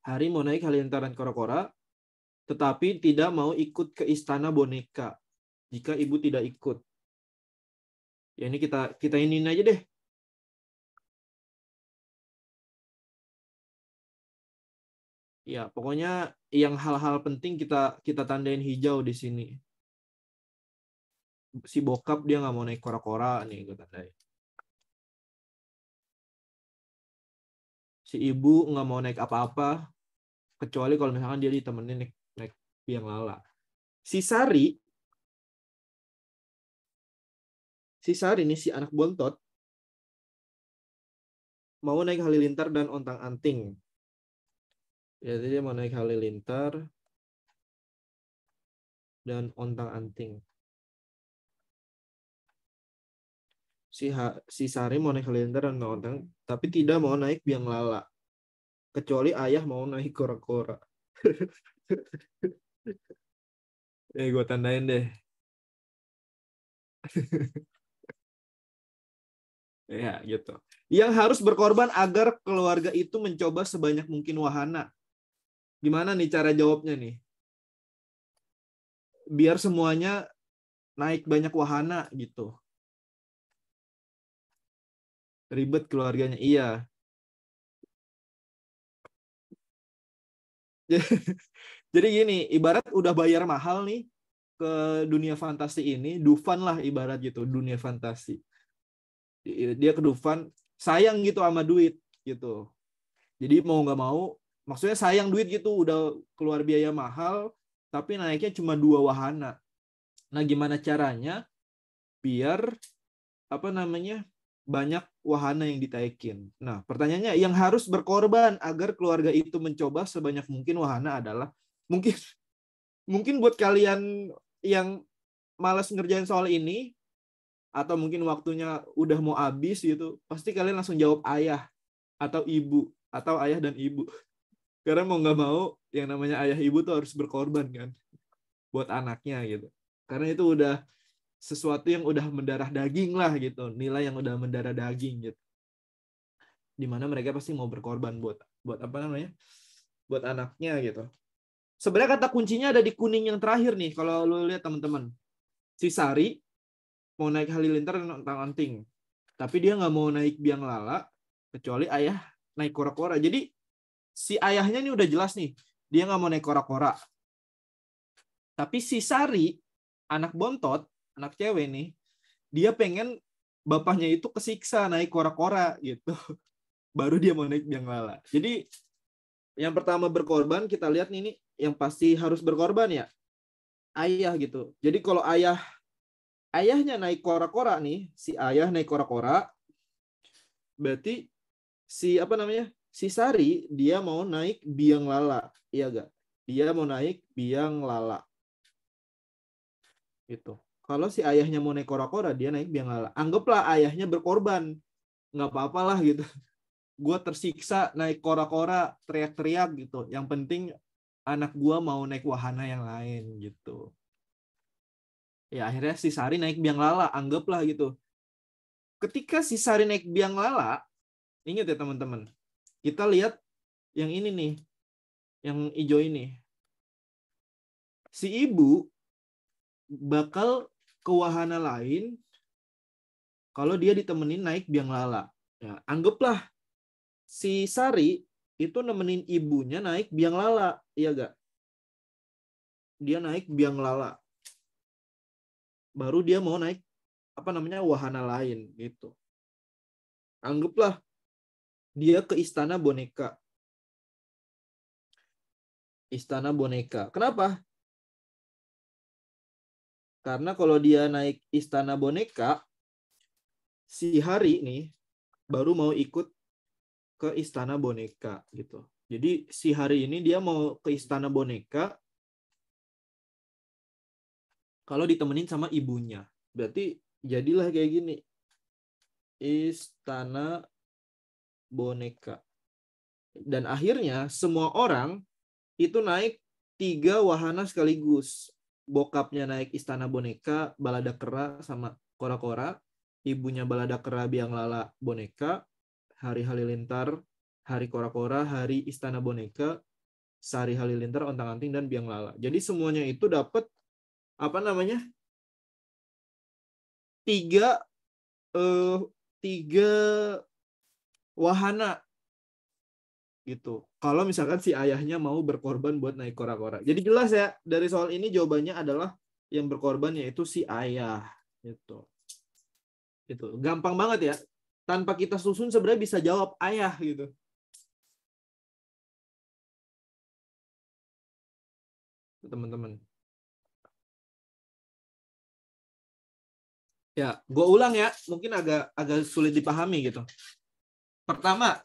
Hari mau naik halilintar dan kora-kora, tetapi tidak mau ikut ke istana boneka. Jika ibu tidak ikut. Ya ini kita iniin aja deh. Ya, pokoknya yang hal-hal penting kita tandain hijau di sini. Si bokap dia nggak mau naik kora-kora nih, gue tandain. Si ibu nggak mau naik apa-apa, kecuali kalau misalkan dia ditemenin naik biang lala. Si Sari nih, si anak bontot, mau naik halilintar dan ontang-anting. Jadi dia mau naik halilintar dan ontang-anting. Si Sari mau naik halilintar dan ontang, tapi tidak mau naik biang lala. Kecuali ayah mau naik kora-kora. Gue tandain deh. Ya, gitu. Yang harus berkorban agar keluarga itu mencoba sebanyak mungkin wahana. Gimana nih cara jawabnya nih? Biar semuanya naik banyak wahana gitu. Ribet keluarganya. Iya. Jadi gini, ibarat udah bayar mahal nih ke dunia fantasi ini, Dufan lah ibarat gitu, dunia fantasi. Dia ke Dufan, sayang gitu sama duit gitu. Jadi mau nggak mau, maksudnya sayang duit gitu, udah keluar biaya mahal, tapi naiknya cuma 2 wahana. Nah, gimana caranya biar banyak wahana yang ditaikin. Nah, pertanyaannya yang harus berkorban agar keluarga itu mencoba sebanyak mungkin wahana adalah mungkin buat kalian yang malas ngerjain soal ini atau mungkin waktunya udah mau habis gitu, pasti kalian langsung jawab ayah atau ibu atau ayah dan ibu. Karena mau nggak mau yang namanya ayah ibu tuh harus berkorban kan buat anaknya gitu. Karena itu udah sesuatu yang udah mendarah daging lah gitu, nilai yang udah mendarah daging gitu. Dimana mereka pasti mau berkorban buat buat anaknya gitu. Sebenarnya kata kuncinya ada di kuning yang terakhir nih kalau lu lihat teman-teman. Si Sari mau naik halilintar dan ontang-anting, tapi dia nggak mau naik biang lala kecuali ayah naik kora-kora. Jadi si ayahnya ini udah jelas nih, dia nggak mau naik kora-kora. Tapi si Sari, anak bontot, anak cewek nih, dia pengen bapaknya itu kesiksa naik kora-kora gitu. Baru dia mau naik biang lala. Jadi yang pertama berkorban, kita lihat nih yang pasti harus berkorban ya ayah gitu. Jadi kalau ayahnya naik kora-kora nih, si ayah naik kora-kora, berarti si Sari dia mau naik biang lala, iya gak? Dia mau naik biang lala, gitu. Kalau si ayahnya mau naik kora-kora, dia naik biang lala. Anggaplah ayahnya berkorban, nggak apa-apalah gitu. Gue tersiksa naik kora-kora, teriak-teriak gitu. Yang penting anak gue mau naik wahana yang lain gitu. Ya akhirnya si Sari naik biang lala, anggaplah gitu. Ketika si Sari naik biang lala, ingat ya teman-teman, kita lihat yang ini nih, yang hijau ini. Si ibu bakal ke wahana lain kalau dia ditemenin naik biang lala. Ya, anggaplah si Sari itu nemenin ibunya naik biang lala, iya gak? Dia naik biang lala. Baru dia mau naik wahana lain gitu. Anggaplah dia ke istana boneka. Istana boneka. Kenapa? Karena kalau dia naik istana boneka, si Hari nih baru mau ikut ke istana boneka gitu. Jadi si Hari ini dia mau ke istana boneka kalau ditemenin sama ibunya. Berarti jadilah kayak gini. Istana boneka. Dan akhirnya semua orang itu naik 3 wahana sekaligus. Bokapnya naik istana boneka, balada kera sama kora-kora. Ibunya balada kera biang lala boneka. Hari halilintar, hari kora-kora, hari istana boneka, Sari halilintar, ontang-anting, dan biang lala. Jadi semuanya itu dapat 3 wahana gitu. Kalau misalkan si ayahnya mau berkorban buat naik kora-kora. Jadi jelas ya, dari soal ini jawabannya adalah yang berkorban yaitu si ayah gitu. Itu gampang banget ya. Tanpa kita susun sebenarnya bisa jawab ayah gitu. Teman-teman. Ya, gue ulang ya. Mungkin agak sulit dipahami gitu. Pertama,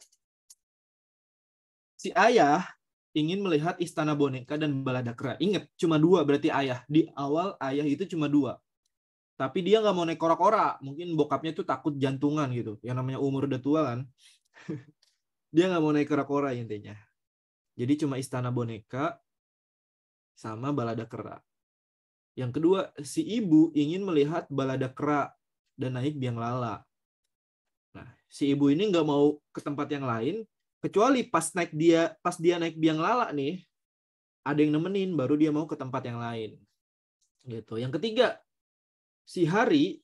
si ayah ingin melihat istana boneka dan balada kera. Ingat, cuma 2 berarti ayah. Di awal ayah itu cuma 2. Tapi dia nggak mau naik kora-kora. Mungkin bokapnya tuh takut jantungan gitu. Yang namanya umur udah tua kan. Dia nggak mau naik kora-kora intinya. Jadi cuma istana boneka sama balada kera. Yang kedua, si ibu ingin melihat balada kera dan naik biang lala. Nah, si ibu ini nggak mau ke tempat yang lain, kecuali pas dia naik biang lala nih, ada yang nemenin, baru dia mau ke tempat yang lain. Gitu. Yang ketiga, si Hari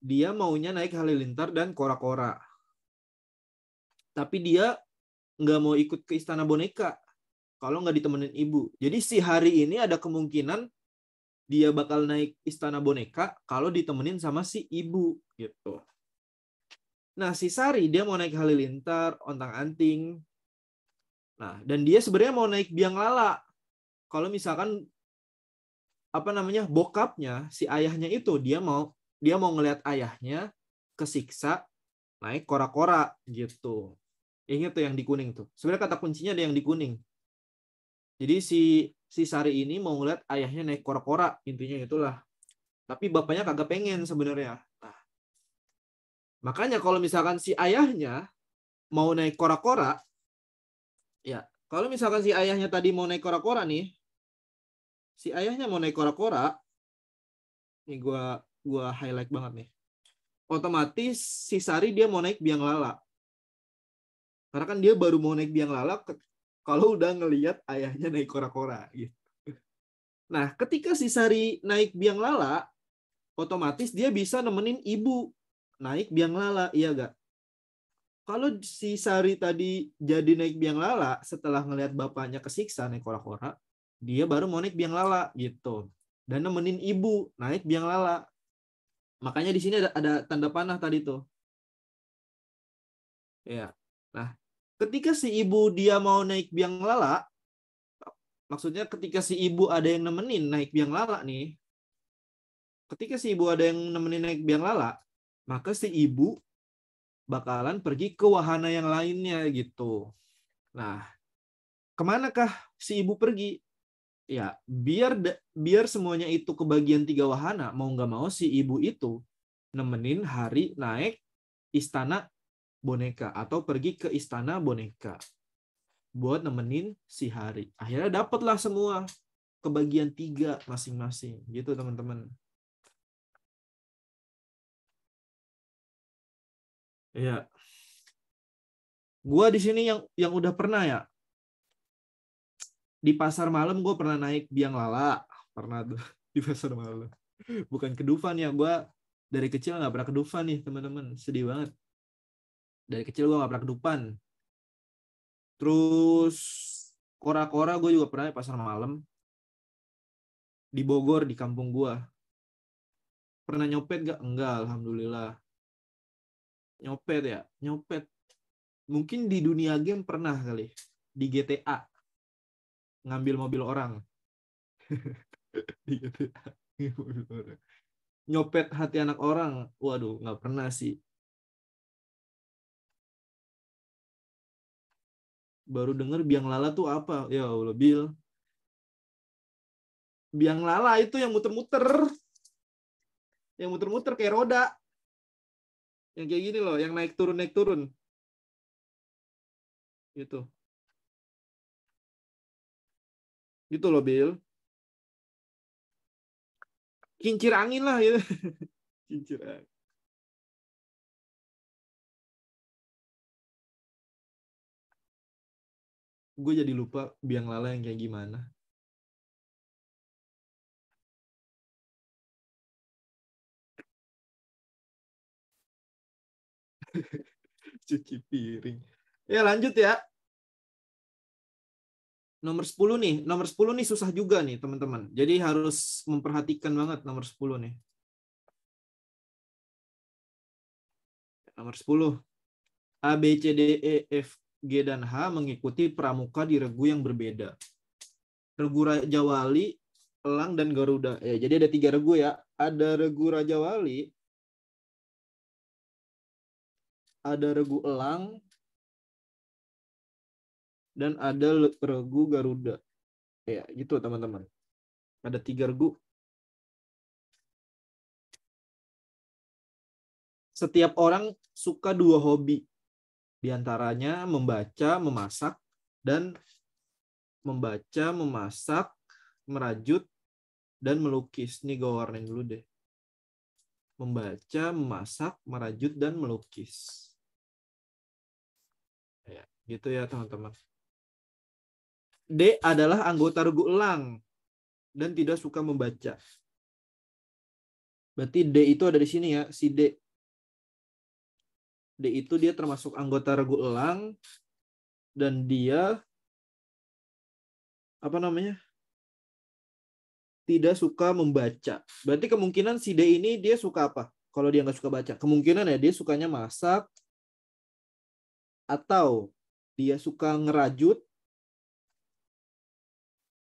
dia maunya naik halilintar dan kora-kora. Tapi dia nggak mau ikut ke istana boneka kalau nggak ditemenin ibu. Jadi si Hari ini ada kemungkinan dia bakal naik istana boneka kalau ditemenin sama si ibu gitu. Nah, si Sari dia mau naik halilintar, ontang-anting. Nah, dan dia sebenarnya mau naik biang lala. Kalau misalkan bokapnya, si ayahnya itu dia mau ngelihat ayahnya kesiksa naik kora-kora gitu. Ingat tuh yang di kuning tuh. Sebenarnya kata kuncinya ada yang di kuning. Jadi si Sari ini mau ngeliat ayahnya naik kora-kora, intinya itulah. Tapi bapaknya kagak pengen sebenarnya. Nah, makanya kalau misalkan si ayahnya mau naik kora-kora, ya kalau misalkan si ayahnya tadi mau naik kora-kora nih, si ayahnya mau naik kora-kora, nih gua highlight banget nih. Otomatis si Sari dia mau naik biang lala. Karena kan dia baru mau naik biang lala kalau udah ngelihat ayahnya naik kora-kora gitu. Nah, ketika si Sari naik biang lala, otomatis dia bisa nemenin ibu naik biang lala, iya gak? Kalau si Sari tadi jadi naik biang lala setelah ngelihat bapaknya kesiksa naik kora-kora, dia baru mau naik biang lala gitu. Dan nemenin ibu naik biang lala. Makanya di sini ada tanda panah tadi tuh. Ya. Nah, ketika si ibu dia mau naik biang lala, maksudnya ketika si ibu ada yang nemenin naik biang lala nih, ketika si ibu ada yang nemenin naik biang lala, maka si ibu bakalan pergi ke wahana yang lainnya gitu. Nah, kemanakah si ibu pergi? Ya, biar semuanya itu kebagian 3 wahana, mau nggak mau si ibu itu nemenin Hari naik istana boneka atau pergi ke istana boneka buat nemenin si Hari. Akhirnya dapatlah semua kebagian 3 masing-masing gitu teman-teman. Ya. Gua di sini yang udah pernah ya. Di pasar malam gue pernah naik biang lala, pernah tuh di pasar malam. Bukan ke Dufan ya, gue dari kecil nggak pernah ke Dufan nih teman-teman, sedih banget. Dari kecil gue nggak pernah ke Dufan. Terus kora-kora gue juga pernah di pasar malam di Bogor di kampung gue. Pernah nyopet gak? Enggak, alhamdulillah. Nyopet ya, nyopet. Mungkin di dunia game pernah kali, di GTA ngambil mobil orang. Di GTA ngambil mobil orang. Nyopet hati anak orang, waduh nggak pernah sih. Baru denger biang lala tuh apa? Ya Allah, Bil. Biang lala itu yang muter-muter. Yang muter-muter kayak roda. Yang kayak gini loh, yang naik turun. Gitu. Gitu loh, Bil. Kincir angin lah gitu. Kincir angin. Gue jadi lupa biang lala yang kayak gimana. Cuci piring. Ya lanjut ya. Nomor 10 nih. Nomor 10 nih susah juga nih teman-teman. Jadi harus memperhatikan banget nomor 10 nih. Nomor 10. A, B, C, D, E, F, G, dan H mengikuti pramuka di regu yang berbeda. Regu Raja Wali, Elang, dan Garuda. Ya, jadi ada 3 regu ya. Ada regu Raja Wali, ada regu Elang, dan ada regu Garuda. Ya, gitu teman-teman. Ada 3 regu. Setiap orang suka 2 hobi. Di antaranya membaca, memasak, dan merajut, dan melukis. Nih gue warnain dulu deh. Membaca, memasak, merajut, dan melukis. Ya, gitu ya teman-teman. D adalah anggota regu elang dan tidak suka membaca. Berarti D itu ada di sini ya, si D. D itu dia termasuk anggota regu elang dan dia tidak suka membaca. Berarti kemungkinan si D ini dia suka apa? Kalau dia nggak suka baca, kemungkinan ya dia sukanya masak, atau dia suka ngerajut,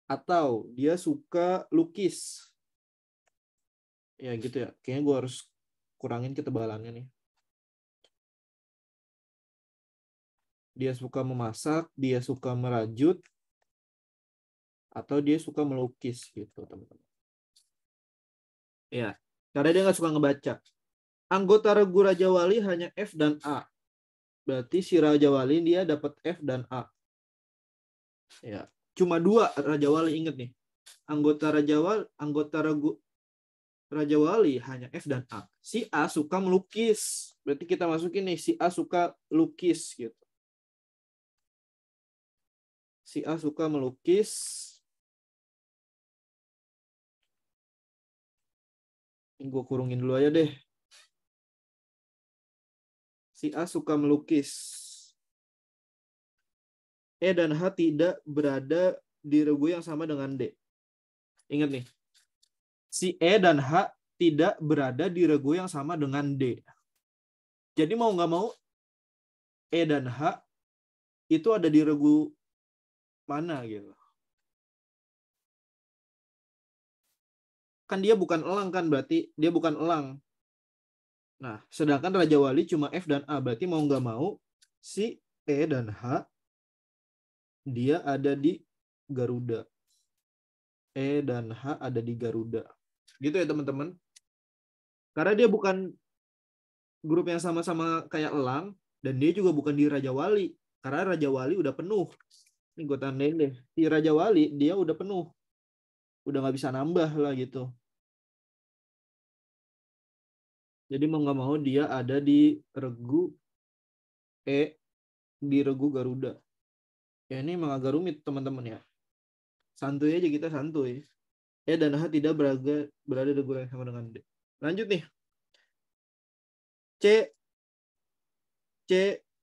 atau dia suka lukis. Ya gitu ya. Kayaknya gue harus kurangin ketebalannya nih. Dia suka memasak, dia suka merajut, atau dia suka melukis gitu teman-teman. Ya, karena dia nggak suka ngebaca. Anggota regu Raja Wali hanya F dan A. Berarti si Raja Wali dia dapat F dan A. Ya, cuma 2 Raja Wali, inget nih. Anggota regu Raja Wali hanya F dan A. Si A suka melukis. Berarti kita masukin nih si A suka lukis gitu. Si A suka melukis. Ini gue kurungin dulu aja deh. Si A suka melukis. E dan H tidak berada di regu yang sama dengan D. Ingat nih. Si E dan H tidak berada di regu yang sama dengan D. Jadi mau nggak mau, E dan H itu ada di regu mana gitu. Kan dia bukan elang kan, berarti dia bukan elang. Nah, sedangkan Raja Wali cuma F dan A. Berarti mau nggak mau, si E dan H dia ada di Garuda. E dan H ada di Garuda. Gitu ya teman-teman. Karena dia bukan grup yang sama-sama kayak elang, dan dia juga bukan di Raja Wali. Karena Raja Wali udah penuh. Ini gue tandain deh. Di Raja Wali dia udah penuh. Udah nggak bisa nambah lah gitu. Jadi mau nggak mau dia ada di regu E, di regu Garuda. Ya ini emang agak rumit teman-teman ya. Santuy aja kita, santuy. E dan H tidak berada di regu yang sama dengan D. Lanjut nih. C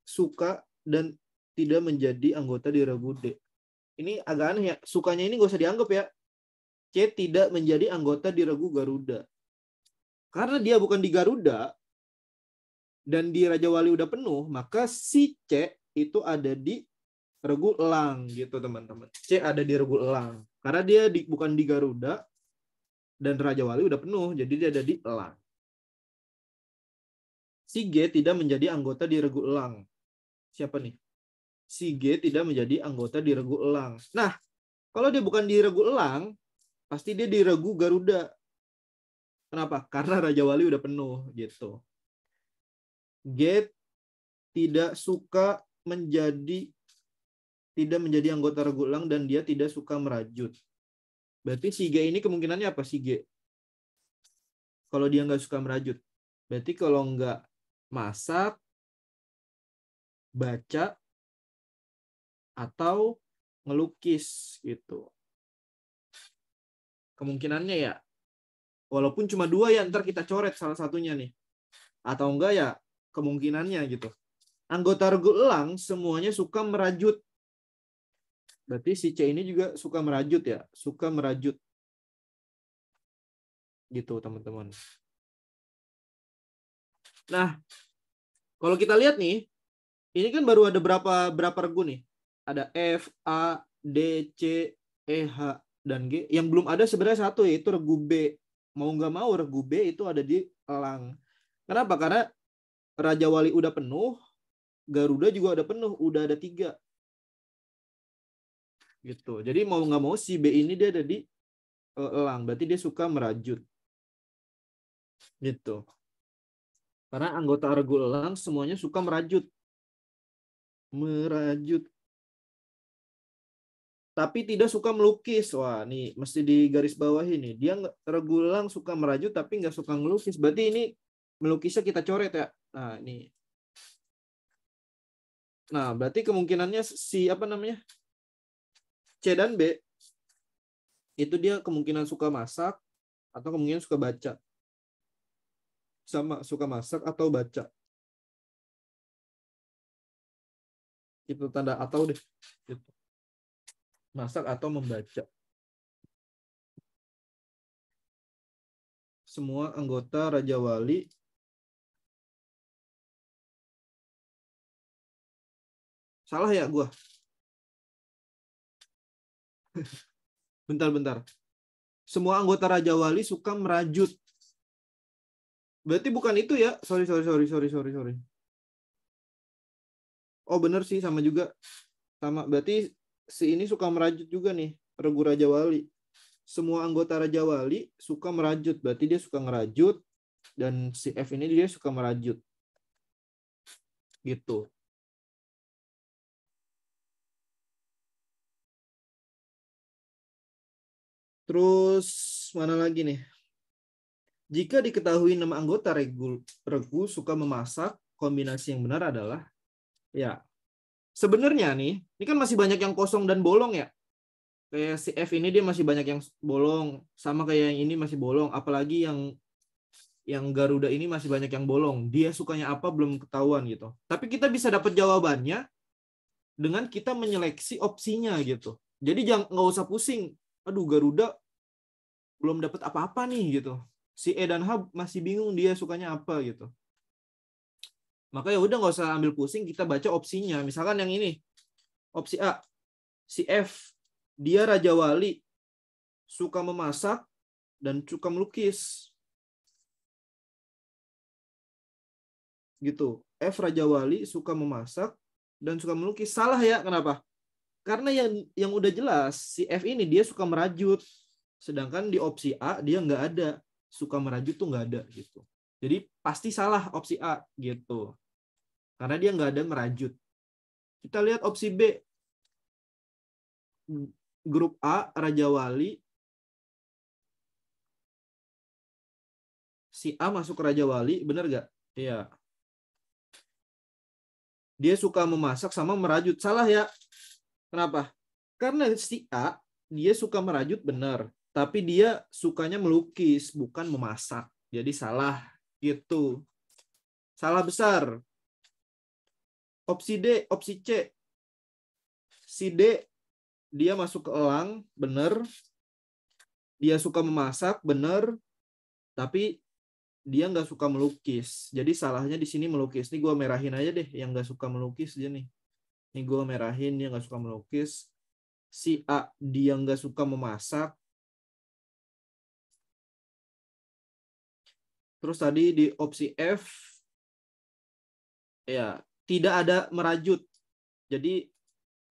suka dan tidak menjadi anggota di regu D. Ini agak aneh ya. Sukanya ini gak usah dianggap ya. C tidak menjadi anggota di regu Garuda. Karena dia bukan di Garuda dan di Raja Wali udah penuh, maka si C itu ada di regu elang gitu teman-teman. C ada di regu elang. Karena dia bukan di Garuda dan Raja Wali udah penuh, jadi dia ada di elang. Si G tidak menjadi anggota di regu elang. Siapa nih? Si G tidak menjadi anggota di regu elang. Nah, kalau dia bukan di regu elang, pasti dia di regu Garuda. Kenapa? Karena Raja Wali udah penuh gitu. G tidak menjadi anggota regu elang dan dia tidak suka merajut. Berarti si G ini kemungkinannya apa si G? Kalau dia nggak suka merajut. Berarti kalau nggak masak, baca, atau ngelukis gitu. Kemungkinannya ya, walaupun cuma 2 ya, ntar kita coret salah satunya nih. Atau enggak ya, kemungkinannya gitu. Anggota regu elang semuanya suka merajut. Berarti si C ini juga suka merajut ya. Suka merajut. Gitu teman-teman. Nah, kalau kita lihat nih, ini kan baru ada berapa regu nih? Ada F, A, D, C, E, H, dan G. Yang belum ada sebenarnya satu, yaitu regu B. Mau nggak mau regu B itu ada di elang. Kenapa? Karena Raja Wali udah penuh, Garuda juga udah penuh, udah ada 3. Gitu. Jadi mau nggak mau si B ini dia ada di elang. Berarti dia suka merajut. Gitu. Karena anggota regu elang semuanya suka merajut. Merajut. Tapi tidak suka melukis. Wah, nih mesti di garis bawah ini. Dia regu elang suka merajut tapi nggak suka melukis. Berarti ini melukisnya kita coret ya. Nah, ini. Nah, berarti kemungkinannya si apa namanya? C dan B itu dia kemungkinan suka masak atau kemungkinan suka baca. Sama suka masak atau baca. Itu tanda atau deh. Gitu. Masak atau membaca. Semua anggota Raja Wali salah ya gua? Bentar. Semua anggota Raja Wali suka merajut. Berarti bukan itu ya? Sorry. Oh bener sih, sama juga. Sama. Berarti si ini suka merajut juga nih, regu Raja Wali. Semua anggota Raja Wali suka merajut. Berarti dia suka ngerajut. Dan si F ini dia suka merajut. Gitu. Terus mana lagi nih? Jika diketahui nama anggota regu suka memasak, kombinasi yang benar adalah ya. Sebenarnya nih, ini kan masih banyak yang kosong dan bolong ya. Kayak si F ini dia masih banyak yang bolong, sama kayak yang ini masih bolong, apalagi yang Garuda ini masih banyak yang bolong. Dia sukanya apa belum ketahuan gitu. Tapi kita bisa dapat jawabannya dengan kita menyeleksi opsinya gitu. Jadi nggak usah pusing. Aduh, Garuda belum dapat apa-apa nih gitu. Si E dan H masih bingung dia sukanya apa gitu. Maka ya udah nggak usah ambil pusing, kita baca opsinya. Misalkan yang ini, opsi A, si F, dia Raja Wali, suka memasak dan suka melukis. Gitu. F Raja Wali suka memasak dan suka melukis. Salah ya, kenapa? Karena yang udah jelas, si F ini dia suka merajut. Sedangkan di opsi A dia nggak ada. Suka merajut tuh nggak ada gitu. Jadi pasti salah opsi A gitu. Karena dia nggak ada merajut. Kita lihat opsi B. Grup A, Raja Wali. Si A masuk Raja Wali, benar nggak? Iya. Dia suka memasak sama merajut. Salah ya. Kenapa? Karena si A, dia suka merajut benar. Tapi dia sukanya melukis, bukan memasak. Jadi salah gitu. Salah besar. Opsi D, opsi C. Si D, dia masuk ke elang, benar. Dia suka memasak, benar. Tapi dia nggak suka melukis. Jadi salahnya di sini melukis. Ini gue merahin aja deh yang nggak suka melukis dia nih. Ini gue merahin, dia nggak suka melukis. Si A, dia nggak suka memasak. Terus tadi di opsi F, ya tidak ada merajut. Jadi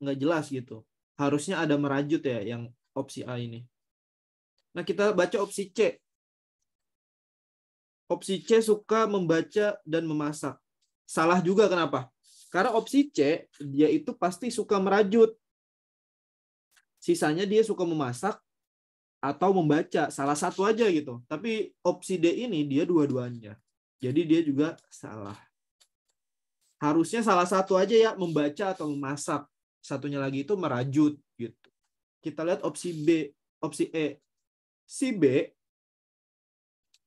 nggak jelas gitu. Harusnya ada merajut ya yang opsi A ini. Nah kita baca opsi C. Opsi C suka membaca dan memasak. Salah juga kenapa? Karena opsi C dia itu pasti suka merajut. Sisanya dia suka memasak atau membaca, salah satu aja gitu. Tapi opsi D ini dia dua-duanya. Jadi dia juga salah. Harusnya salah satu aja ya, membaca atau memasak. Satunya lagi itu merajut gitu. Kita lihat opsi B, opsi E. Si B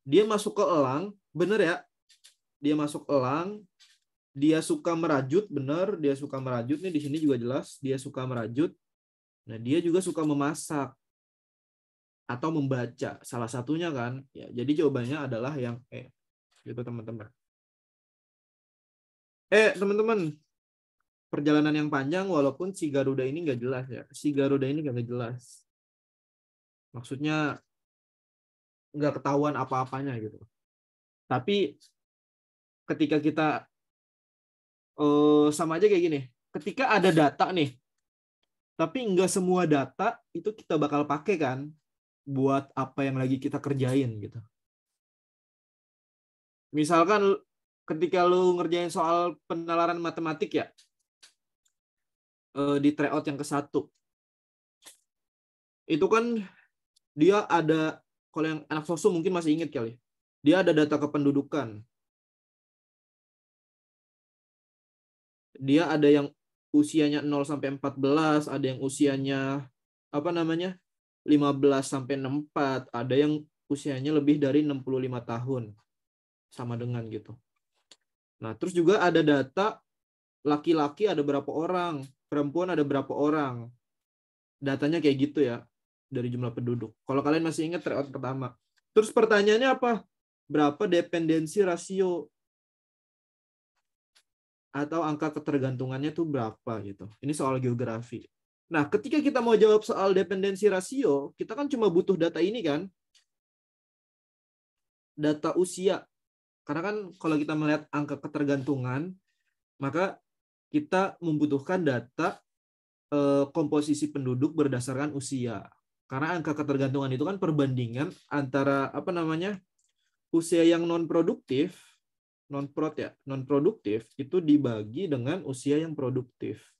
dia masuk ke elang, bener ya? Dia masuk elang, dia suka merajut, bener, dia suka merajut nih di sini juga jelas, dia suka merajut. Nah, dia juga suka memasak atau membaca, salah satunya kan. Ya, jadi jawabannya adalah yang E. Gitu teman-teman. Teman-teman, perjalanan yang panjang walaupun si Garuda ini nggak jelas ya. Si Garuda ini nggak jelas. Maksudnya nggak ketahuan apa-apanya gitu. Tapi ketika kita sama aja kayak gini. Ketika ada data nih, tapi nggak semua data itu kita bakal pakai kan buat apa yang lagi kita kerjain gitu. Misalkan ketika lu ngerjain soal penalaran matematik ya, di tryout yang ke-1. Itu kan dia ada, kalau yang anak sosum mungkin masih ingat kali. Dia ada data kependudukan. Dia ada yang usianya 0 sampai 14, ada yang usianya 15 sampai 64, ada yang usianya lebih dari 65 tahun. Sama dengan gitu. Nah, terus juga ada data laki-laki ada berapa orang, perempuan ada berapa orang. Datanya kayak gitu ya, dari jumlah penduduk. Kalau kalian masih ingat tryout pertama. Terus pertanyaannya apa? Berapa dependensi rasio? Atau angka ketergantungannya tuh berapa gitu. Ini soal geografi. Nah, ketika kita mau jawab soal dependensi rasio, kita kan cuma butuh data ini kan. Data usia. Karena kan kalau kita melihat angka ketergantungan, maka kita membutuhkan data komposisi penduduk berdasarkan usia. Karena angka ketergantungan itu kan perbandingan antara usia yang non produktif itu dibagi dengan usia yang produktif.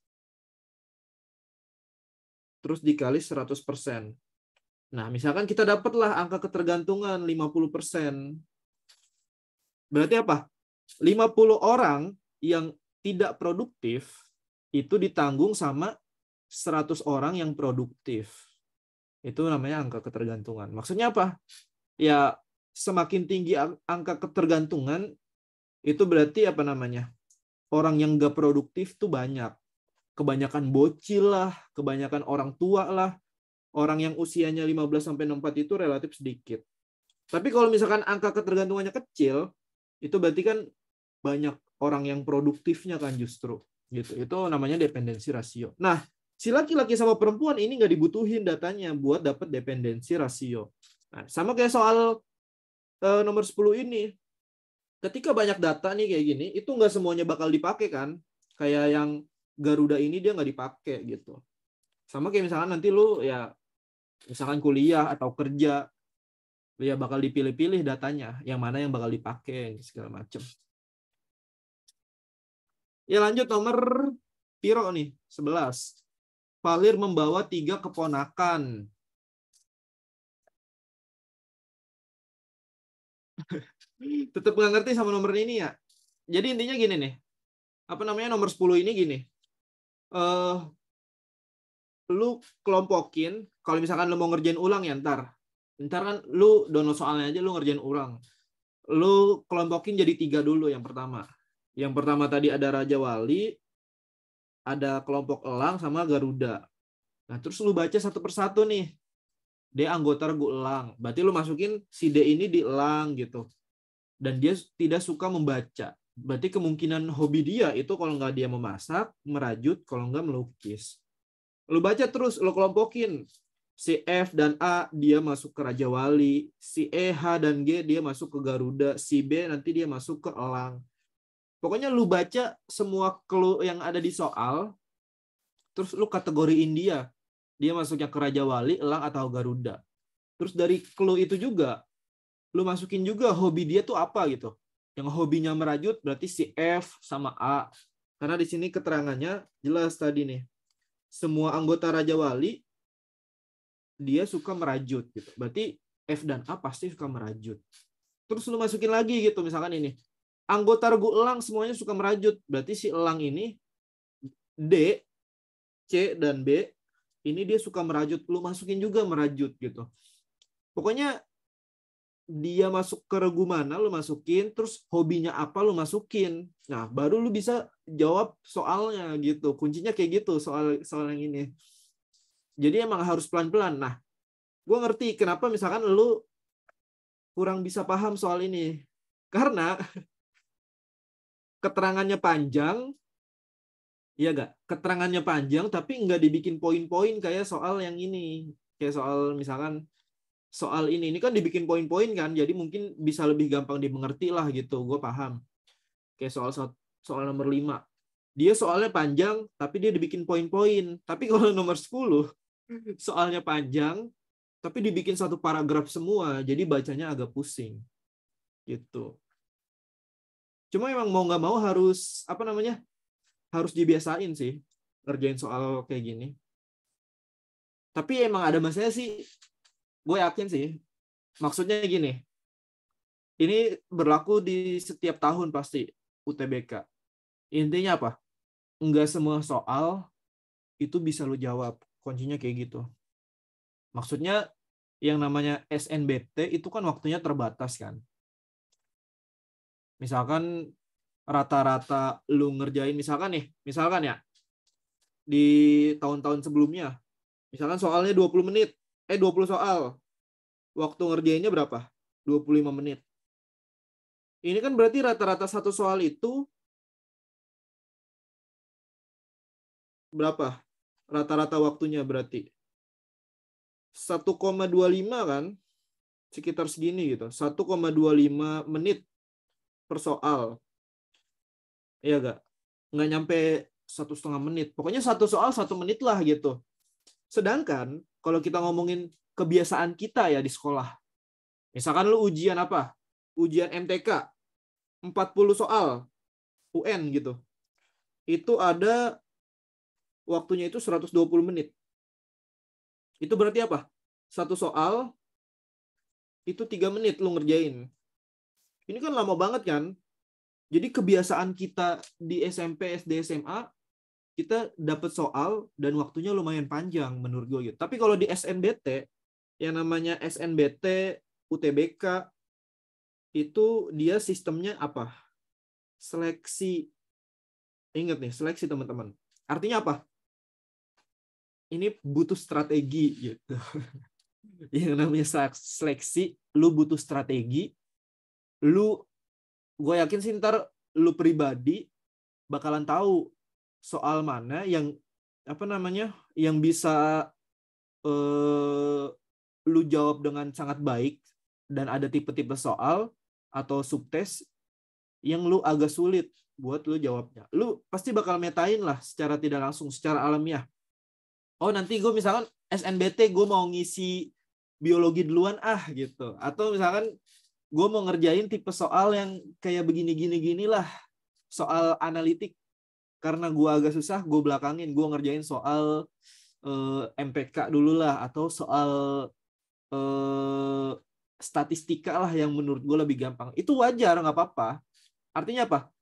Terus dikali 100%. Nah, misalkan kita dapatlah angka ketergantungan 50%. Berarti apa? 50 orang yang tidak produktif itu ditanggung sama 100 orang yang produktif. Itu namanya angka ketergantungan. Maksudnya apa? Ya, semakin tinggi angka ketergantungan, itu berarti orang yang nggak produktif tuh banyak. Kebanyakan bocil lah, kebanyakan orang tua lah. Orang yang usianya 15-64 itu relatif sedikit. Tapi kalau misalkan angka ketergantungannya kecil, itu berarti kan banyak orang yang produktifnya kan justru. Gitu. Itu namanya dependensi rasio. Nah, si laki-laki sama perempuan ini nggak dibutuhin datanya buat dapat dependensi rasio. Nah, sama kayak soal nomor 10 ini. Ketika banyak data nih kayak gini, itu nggak semuanya bakal dipakai kan. Kayak yang Garuda ini dia nggak dipakai gitu. Sama kayak misalkan nanti lu ya misalkan kuliah atau kerja, ya bakal dipilih-pilih datanya, yang mana yang bakal dipakai segala macam. Ya lanjut nomor piro nih, 11. Valir membawa 3 keponakan. Tetap nggak ngerti sama nomor ini ya. Jadi intinya gini nih. Nomor 10 ini gini. Lu kelompokin, kalau misalkan lu mau ngerjain ulang ya ntar kan lu download soalnya aja, lu ngerjain ulang. Lu kelompokin jadi 3 dulu yang pertama. Yang pertama tadi ada Raja Wali, ada kelompok elang sama Garuda. Nah, terus lu baca satu persatu nih. D anggota regu elang. Berarti lu masukin si D ini di elang gitu. Dan dia tidak suka membaca. Berarti kemungkinan hobi dia itu kalau nggak dia memasak, merajut, kalau nggak melukis. Lu baca terus, lu kelompokin. Si F dan A dia masuk ke Raja Wali, si E, H, dan G dia masuk ke Garuda, si B nanti dia masuk ke elang. Pokoknya lu baca semua clue yang ada di soal, terus lu kategoriin dia. Dia masuknya ke Raja Wali, elang, atau Garuda. Terus dari clue itu juga, lu masukin juga hobi dia tuh apa gitu. Yang hobinya merajut berarti si F sama A. Karena di sini keterangannya jelas tadi nih. Semua anggota Raja Wali dia suka merajut gitu. Berarti F dan A pasti suka merajut. Terus lu masukin lagi gitu, misalkan ini. Anggota regu elang semuanya suka merajut. Berarti si elang ini D, C, dan B ini dia suka merajut. Lu masukin juga merajut gitu. Pokoknya dia masuk ke regu mana lu masukin, terus hobinya apa lu masukin. Nah, baru lu bisa jawab soalnya gitu. Kuncinya kayak gitu soal yang ini. Jadi emang harus pelan-pelan. Nah, gue ngerti kenapa misalkan lu kurang bisa paham soal ini. Karena keterangannya panjang, iya gak? Keterangannya panjang tapi nggak dibikin poin-poin kayak soal yang ini. Kayak soal misalkan soal ini kan dibikin poin-poin kan, jadi mungkin bisa lebih gampang dimengerti lah gitu. Gue paham. Kayak soal nomor 5. Dia soalnya panjang tapi dia dibikin poin-poin. Tapi kalau nomor 10 soalnya panjang tapi dibikin satu paragraf semua, jadi bacanya agak pusing gitu. Cuma emang mau nggak mau harus harus dibiasain sih ngerjain soal kayak gini. Tapi emang ada masanya sih, gue yakin sih. Maksudnya gini, ini berlaku di setiap tahun pasti UTBK. Intinya apa? Enggak semua soal itu bisa lu jawab. Kuncinya kayak gitu. Maksudnya yang namanya SNBT itu kan waktunya terbatas kan. Misalkan rata-rata lu ngerjain misalkan ya di tahun-tahun sebelumnya, misalkan soalnya 20 menit, 20 soal. Waktu ngerjainnya berapa? 25 menit. Ini kan berarti rata-rata satu soal itu berapa? Rata-rata waktunya berarti 1,25 kan? Sekitar segini gitu. 1,25 menit per soal. Iya gak? Nggak nyampe 1,5 menit. Pokoknya satu soal 1 menit lah gitu. Sedangkan kalau kita ngomongin kebiasaan kita ya di sekolah. Misalkan lu ujian apa? Ujian MTK. 40 soal. UN gitu. Itu ada waktunya itu 120 menit. Itu berarti apa? Satu soal itu 3 menit lu ngerjain. Ini kan lama banget kan? Jadi kebiasaan kita di SMP, SD, SMA, kita dapat soal dan waktunya lumayan panjang menurut gue gitu. Tapi kalau di SNBT, yang namanya SNBT, UTBK, itu dia sistemnya apa? Seleksi. Ingat nih, seleksi teman-teman. Artinya apa? Ini butuh strategi gitu. Yang namanya seleksi, lu butuh strategi. Gue yakin sih ntar lu pribadi bakalan tahu soal mana yang yang bisa lu jawab dengan sangat baik, dan ada tipe-tipe soal atau subtes yang lu agak sulit buat lu jawabnya. Lu pasti bakal metain lah secara tidak langsung, secara alamiah. Oh nanti gue misalkan SNBT gue mau ngisi biologi duluan gitu. Atau misalkan gue mau ngerjain tipe soal yang kayak begini-gini lah. Soal analitik. Karena gue agak susah, gue belakangin. Gue ngerjain soal MPK dulu lah. Atau soal statistika lah yang menurut gue lebih gampang. Itu wajar, nggak apa-apa. Artinya apa?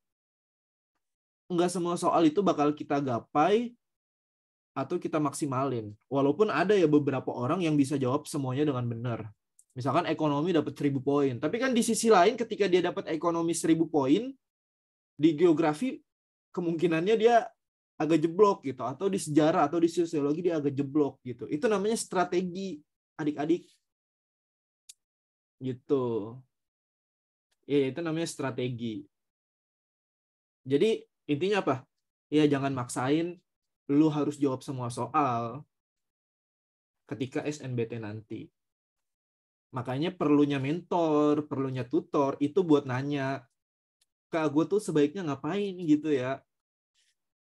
Nggak semua soal itu bakal kita gapai atau kita maksimalin. Walaupun ada ya beberapa orang yang bisa jawab semuanya dengan benar. Misalkan ekonomi dapat 1000 poin. Tapi kan di sisi lain ketika dia dapat ekonomi 1000 poin, di geografi kemungkinannya dia agak jeblok gitu. Atau di sejarah atau di sosiologi dia agak jeblok gitu. Itu namanya strategi, adik-adik. Gitu. Ya, itu namanya strategi. Jadi intinya apa? Ya jangan maksain lu harus jawab semua soal ketika SNBT nanti. Makanya perlunya mentor, perlunya tutor, itu buat nanya, Kak, gue tuh sebaiknya ngapain gitu ya.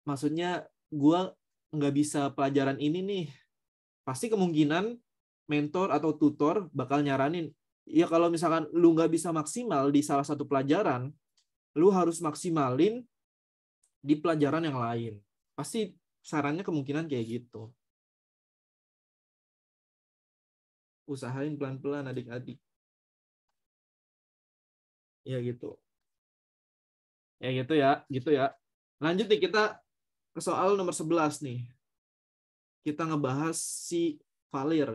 Maksudnya gue nggak bisa pelajaran ini nih. Pasti kemungkinan mentor atau tutor bakal nyaranin, ya kalau misalkan lu nggak bisa maksimal di salah satu pelajaran, lu harus maksimalin di pelajaran yang lain. Pasti sarannya kemungkinan kayak gitu. Usahain pelan-pelan adik-adik. Ya gitu. Ya gitu ya. Lanjut nih kita ke soal nomor 11 nih. Kita ngebahas si Valir.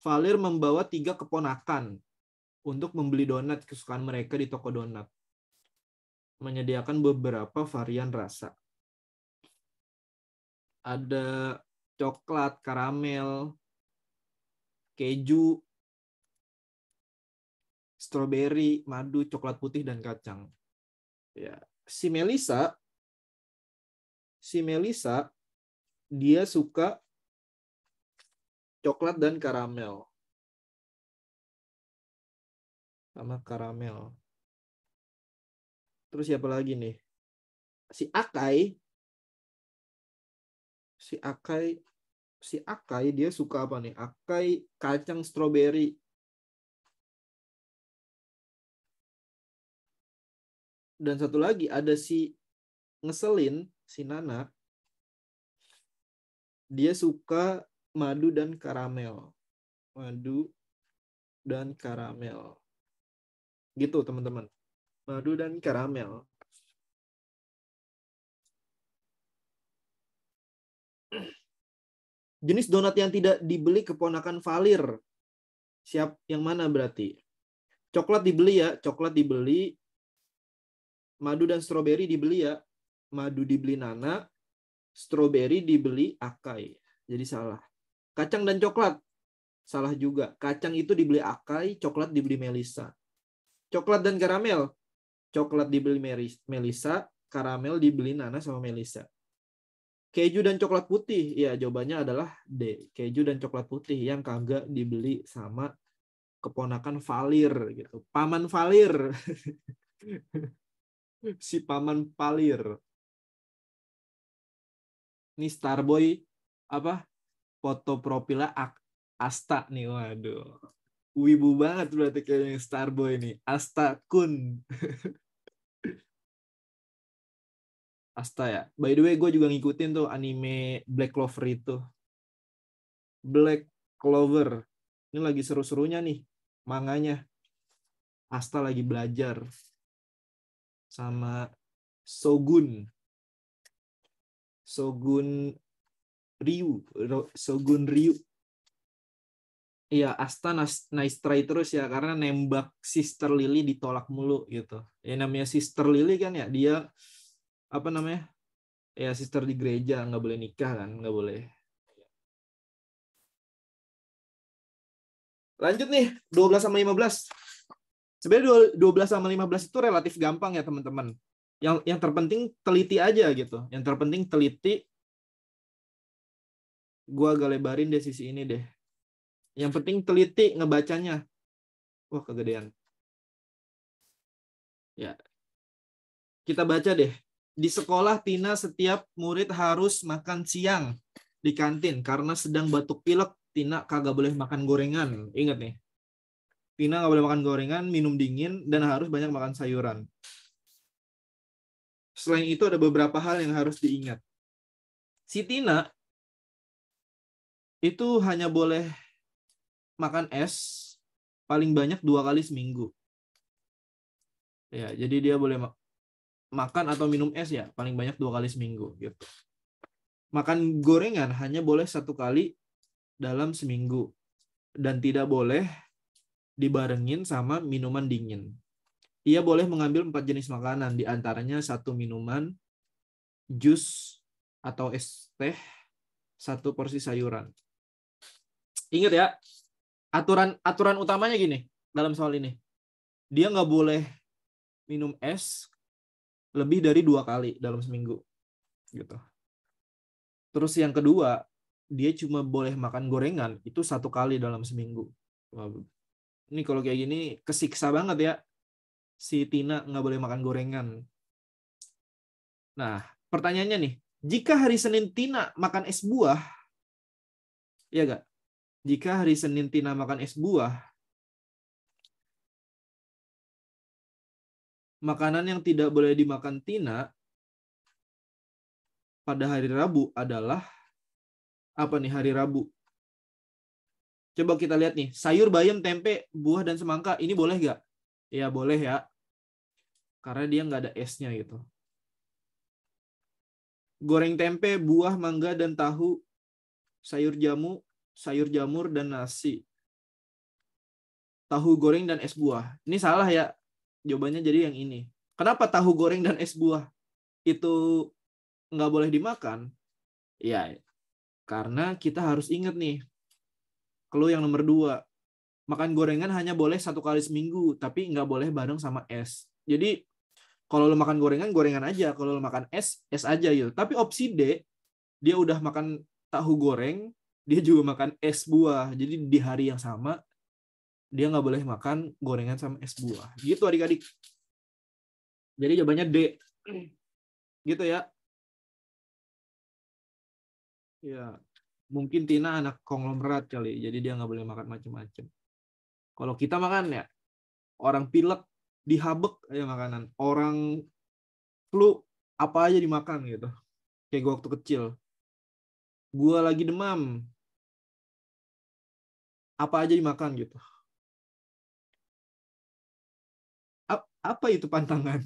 Valir membawa 3 keponakan untuk membeli donat kesukaan mereka di toko donat. Menyediakan beberapa varian rasa. Ada coklat, karamel, keju, stroberi, madu, coklat putih, dan kacang. Ya, si Melisa dia suka coklat dan karamel. Sama karamel. Terus siapa lagi nih? Si Akai dia suka apa nih? Akai kacang stroberi. Dan satu lagi ada si ngeselin, si Nana. Dia suka madu dan karamel. Madu dan karamel. Gitu teman-teman. Madu dan karamel. Jenis donat yang tidak dibeli keponakan Valir. Siap yang mana berarti? Coklat dibeli ya, coklat dibeli. Madu dan stroberi dibeli ya. Madu dibeli Nana, stroberi dibeli Akai. Jadi salah. Kacang dan coklat. Salah juga. Kacang itu dibeli Akai, coklat dibeli Melisa. Coklat dan karamel. Coklat dibeli Melisa, karamel dibeli Nana sama Melisa. Keju dan coklat putih. Ya, jawabannya adalah D. Keju dan coklat putih yang kagak dibeli sama keponakan Valir gitu. Paman Valir. Si paman Valir. Ini Starboy apa? Foto profilnya Asta nih. Waduh. Wibu banget berarti kayaknya Starboy nih. Asta Kun. Asta ya. By the way, gue juga ngikutin tuh anime Black Clover itu. Black Clover. Ini lagi seru-serunya nih manganya. Asta lagi belajar sama Shogun. Shogun Ryu. Iya, Asta nice try terus ya, karena nembak Sister Lily ditolak mulu gitu. Ya namanya Sister Lily kan ya, dia apa namanya? Ya sister di gereja, nggak boleh nikah kan, nggak boleh. Lanjut nih, 12 sama 15. Sebenarnya 12 sama 15 itu relatif gampang ya teman-teman. Yang terpenting teliti aja gitu. Yang terpenting teliti. Gua agak lebarin deh sisi ini deh. Yang penting teliti ngebacanya. Wah, kegedean. Ya. Kita baca deh. Di sekolah Tina setiap murid harus makan siang di kantin karena sedang batuk pilek. Tina kagak boleh makan gorengan. Ingat nih. Tina nggak boleh makan gorengan, minum dingin, dan harus banyak makan sayuran. Selain itu ada beberapa hal yang harus diingat. Si Tina itu hanya boleh makan es paling banyak 2 kali seminggu. Ya, jadi dia boleh makan atau minum es ya paling banyak 2 kali seminggu gitu. Makan gorengan hanya boleh 1 kali dalam seminggu dan tidak boleh dibarengin sama minuman dingin. Ia boleh mengambil 4 jenis makanan, di antaranya 1 minuman, jus atau es teh, 1 porsi sayuran. Ingat ya, aturan utamanya gini dalam soal ini. Dia nggak boleh minum es lebih dari 2 kali dalam seminggu. Gitu. Terus yang kedua, dia cuma boleh makan gorengan itu 1 kali dalam seminggu. Ini kalau kayak gini kesiksa banget ya. Si Tina nggak boleh makan gorengan. Nah, pertanyaannya nih, jika hari Senin Tina makan es buah, ya nggak? Jika hari Senin Tina makan es buah, makanan yang tidak boleh dimakan Tina pada hari Rabu adalah apa nih hari Rabu? Coba kita lihat nih, sayur, bayam, tempe, buah, dan semangka, ini boleh nggak? Ya boleh ya, karena dia nggak ada esnya gitu. Goreng tempe, buah, mangga, dan tahu, sayur jamu, sayur jamur, dan nasi. Tahu goreng dan es buah. Ini salah ya, jawabannya jadi yang ini. Kenapa tahu goreng dan es buah itu nggak boleh dimakan? Ya, karena kita harus ingat nih, clue yang nomor 2. Makan gorengan hanya boleh 1 kali seminggu, tapi nggak boleh bareng sama es. Jadi, kalau lo makan gorengan, gorengan aja. Kalau lo makan es, es aja yuk. Tapi opsi D, dia udah makan tahu goreng, dia juga makan es buah. Jadi di hari yang sama, dia nggak boleh makan gorengan sama es buah. Gitu adik-adik. Jadi jawabannya D. Gitu ya. Ya, mungkin Tina anak konglomerat kali, jadi dia nggak boleh makan macam-macam. Kalau kita makan ya, orang pilek, dihabek aja makanan. Orang flu apa aja dimakan gitu. Kayak gue waktu kecil. Gue lagi demam, apa aja dimakan gitu. Apa itu pantangan?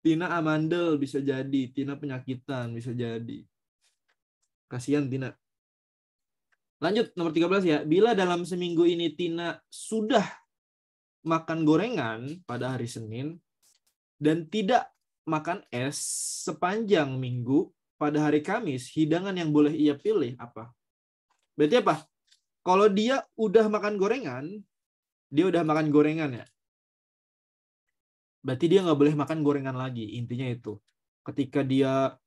Tina amandel bisa jadi, Tina penyakitan bisa jadi. Kasihan Tina. Lanjut nomor 13 ya. Bila dalam seminggu ini Tina sudah makan gorengan pada hari Senin dan tidak makan es sepanjang minggu, pada hari Kamis hidangan yang boleh ia pilih apa? Berarti apa? Kalau dia udah makan gorengan ya. Berarti dia nggak boleh makan gorengan lagi. Intinya itu. Ketika dia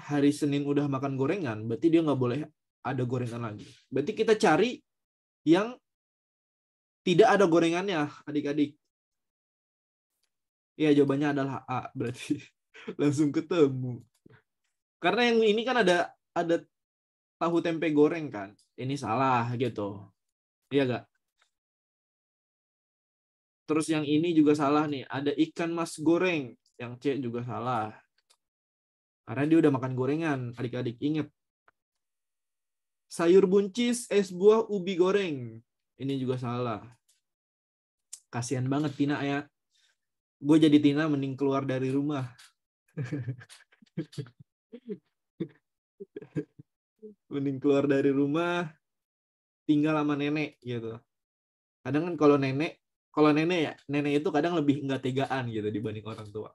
hari Senin udah makan gorengan, berarti dia nggak boleh ada gorengan lagi. Berarti kita cari yang tidak ada gorengannya, adik-adik. Ya, jawabannya adalah A, berarti langsung ketemu. Karena yang ini kan ada tahu tempe goreng kan. Ini salah gitu. Iya gak? Terus yang ini juga salah nih. Ada ikan mas goreng. Yang C juga salah. Karena dia udah makan gorengan. Adik-adik ingat. Sayur buncis, es buah, ubi goreng. Ini juga salah. Kasihan banget Tina ya. Gue jadi Tina mending keluar dari rumah. Mending keluar dari rumah. Tinggal sama nenek gitu. Kadang kan kalau nenek itu kadang lebih nggak tegaan gitu dibanding orang tua.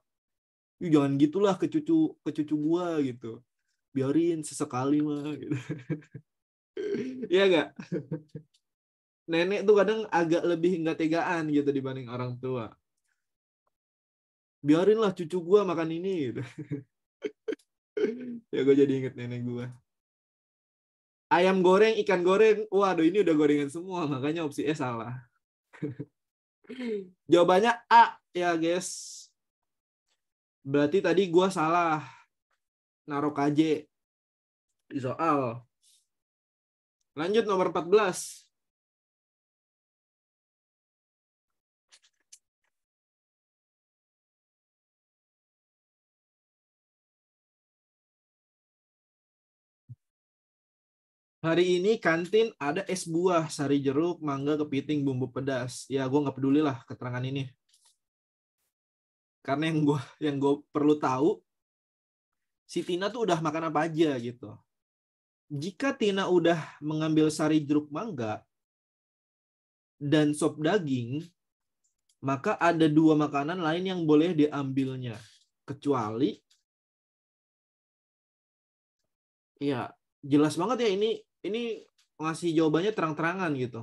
Jangan gitulah ke cucu gua gitu. Biarin sesekali mah gitu. Iya nggak? Nenek tuh kadang agak lebih nggak tegaan gitu dibanding orang tua. Biarinlah cucu gua makan ini gitu. Ya gue jadi inget nenek gua. Ayam goreng, ikan goreng, waduh ini udah gorengan semua, makanya opsi E salah. Jawabannya A ya guys. Berarti tadi gua salah naruh KJ di soal. Lanjut nomor 14. Hari ini kantin ada es buah, sari jeruk, mangga, kepiting, bumbu pedas. Ya, gue nggak peduli lah keterangan ini. Karena yang gue perlu tahu, si Tina tuh udah makan apa aja gitu. Jika Tina udah mengambil sari jeruk mangga dan sop daging, maka ada 2 makanan lain yang boleh diambilnya. Kecuali, ya jelas banget ya ini ngasih jawabannya terang-terangan gitu.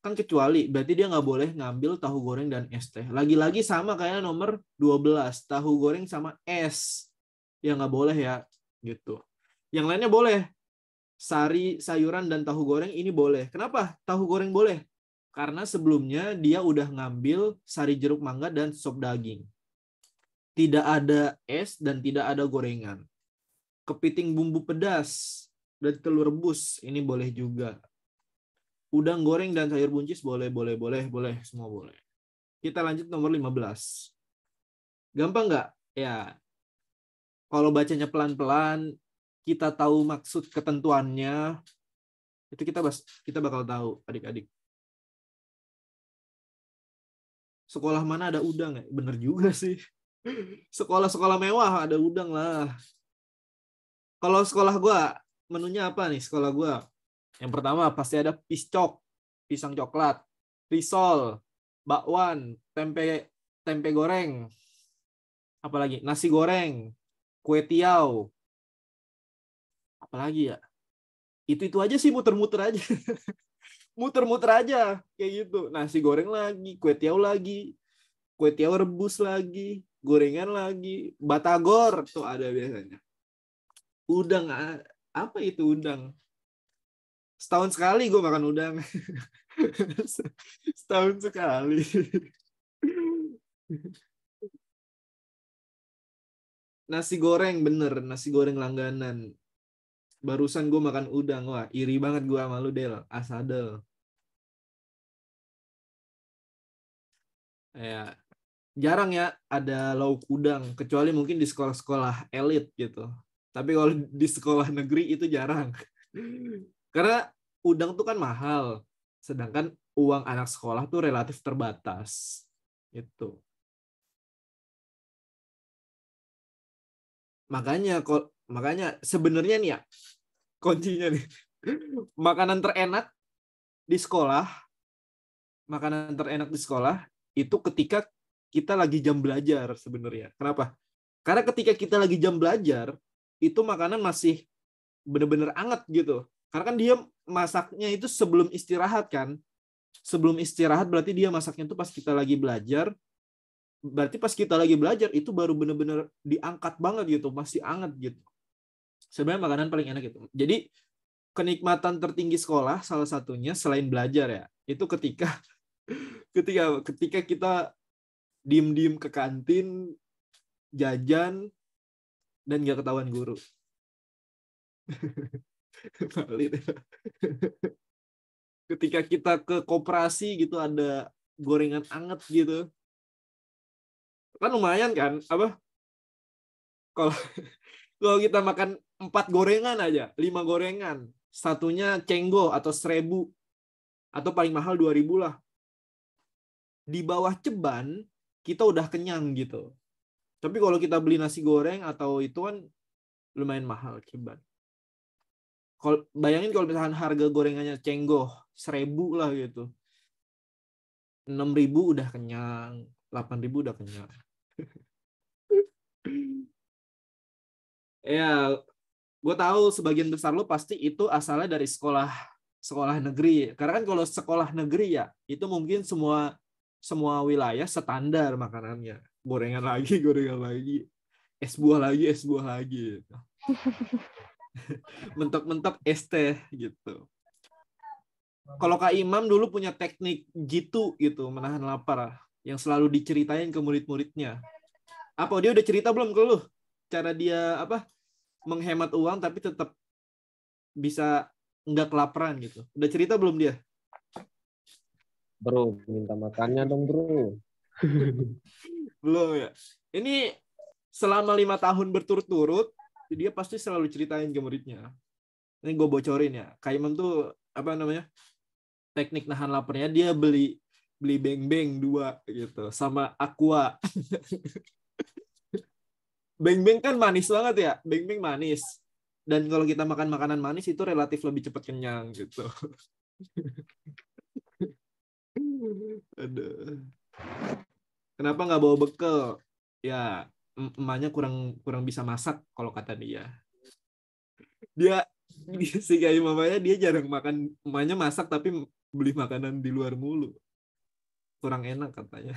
Kan kecuali, berarti dia nggak boleh ngambil tahu goreng dan es teh. Lagi-lagi sama kayak nomor 12, tahu goreng sama es. Ya nggak boleh ya, gitu. Yang lainnya boleh. Sari, sayuran, dan tahu goreng ini boleh. Kenapa? Tahu goreng boleh. Karena sebelumnya dia udah ngambil sari jeruk mangga dan sop daging. Tidak ada es dan tidak ada gorengan. Kepiting bumbu pedas dan telur rebus ini boleh juga. Udang goreng dan sayur buncis boleh, semua boleh. Kita lanjut nomor 15. Gampang nggak? Ya. Kalau bacanya pelan-pelan, kita tahu maksud ketentuannya, itu kita bakal tahu, adik-adik. Sekolah mana ada udang ya? Bener juga sih. Sekolah-sekolah mewah ada udang lah. Kalau sekolah gue, menunya apa nih sekolah gue? Yang pertama pasti ada piscok, pisang coklat, risol, bakwan, tempe goreng, apalagi nasi goreng, kue tiaw, apalagi ya? Itu aja sih, muter-muter aja. Muter-muter aja kayak gitu. Nasi goreng lagi, kue tiaw rebus lagi, gorengan lagi, batagor tuh ada biasanya. Udang, apa itu udang? Setahun sekali gue makan udang. Setahun sekali. Nasi goreng, bener. Nasi goreng langganan. Barusan gue makan udang. Wah, iri banget gue sama lu, Del. Asadel. Ya, jarang ya ada lauk udang, kecuali mungkin di sekolah-sekolah elit gitu. Tapi kalau di sekolah negeri itu jarang. Karena udang tuh kan mahal, sedangkan uang anak sekolah tuh relatif terbatas. Gitu. Makanya sebenarnya nih ya, kuncinya nih. Makanan terenak di sekolah itu ketika kita lagi jam belajar sebenarnya. Kenapa? Karena ketika kita lagi jam belajar, itu makanan masih benar-benar anget gitu. Karena kan dia masaknya itu sebelum istirahat kan. Sebelum istirahat berarti dia masaknya itu pas kita lagi belajar. Berarti pas kita lagi belajar itu baru benar-benar diangkat banget gitu, masih anget gitu. Sebenarnya makanan paling enak gitu. Jadi kenikmatan tertinggi sekolah salah satunya selain belajar ya, itu ketika kita diem-diem ke kantin, jajan, dan nggak ketahuan guru. Ketika kita ke koperasi gitu ada gorengan anget gitu, kan lumayan kan? Apa? Kalau kita makan 4 gorengan aja, 5 gorengan, satunya cenggo atau 1.000, atau paling mahal 2.000 lah. Di bawah ceban kita udah kenyang gitu. Tapi kalau kita beli nasi goreng atau itu kan lumayan mahal ceban. Kalau bayangin kalau misalkan harga gorengannya cenggo 1.000 lah gitu. 6.000 udah kenyang, 8.000 udah kenyang. Ya, gue tahu sebagian besar lo pasti itu asalnya dari sekolah negeri. Karena kan kalau sekolah negeri ya, itu mungkin semua wilayah standar makanannya. Gorengan lagi, es buah lagi. Mentok-mentok es teh gitu. Kalau Kak Imam dulu punya teknik gitu menahan lapar yang selalu diceritain ke murid-muridnya. Apa dia udah cerita belum ke lu? Cara dia menghemat uang tapi tetap bisa nggak kelaparan gitu. Udah cerita belum dia? Bro, minta makannya dong, bro. Belum ya. Ini selama 5 tahun berturut-turut dia pasti selalu ceritain ke muridnya. Ini gue bocorin ya. Kak Imam tuh teknik nahan laparnya dia beli beng-beng 2 gitu sama aqua. Beng-beng kan manis banget ya. Beng-beng manis. Dan kalau kita makan makanan manis itu relatif lebih cepat kenyang gitu. Aduh. Kenapa nggak bawa bekal? Ya, emaknya kurang bisa masak kalau kata dia. Dia si kayak mamanya dia jarang makan, emaknya masak tapi beli makanan di luar mulu. Kurang enak katanya.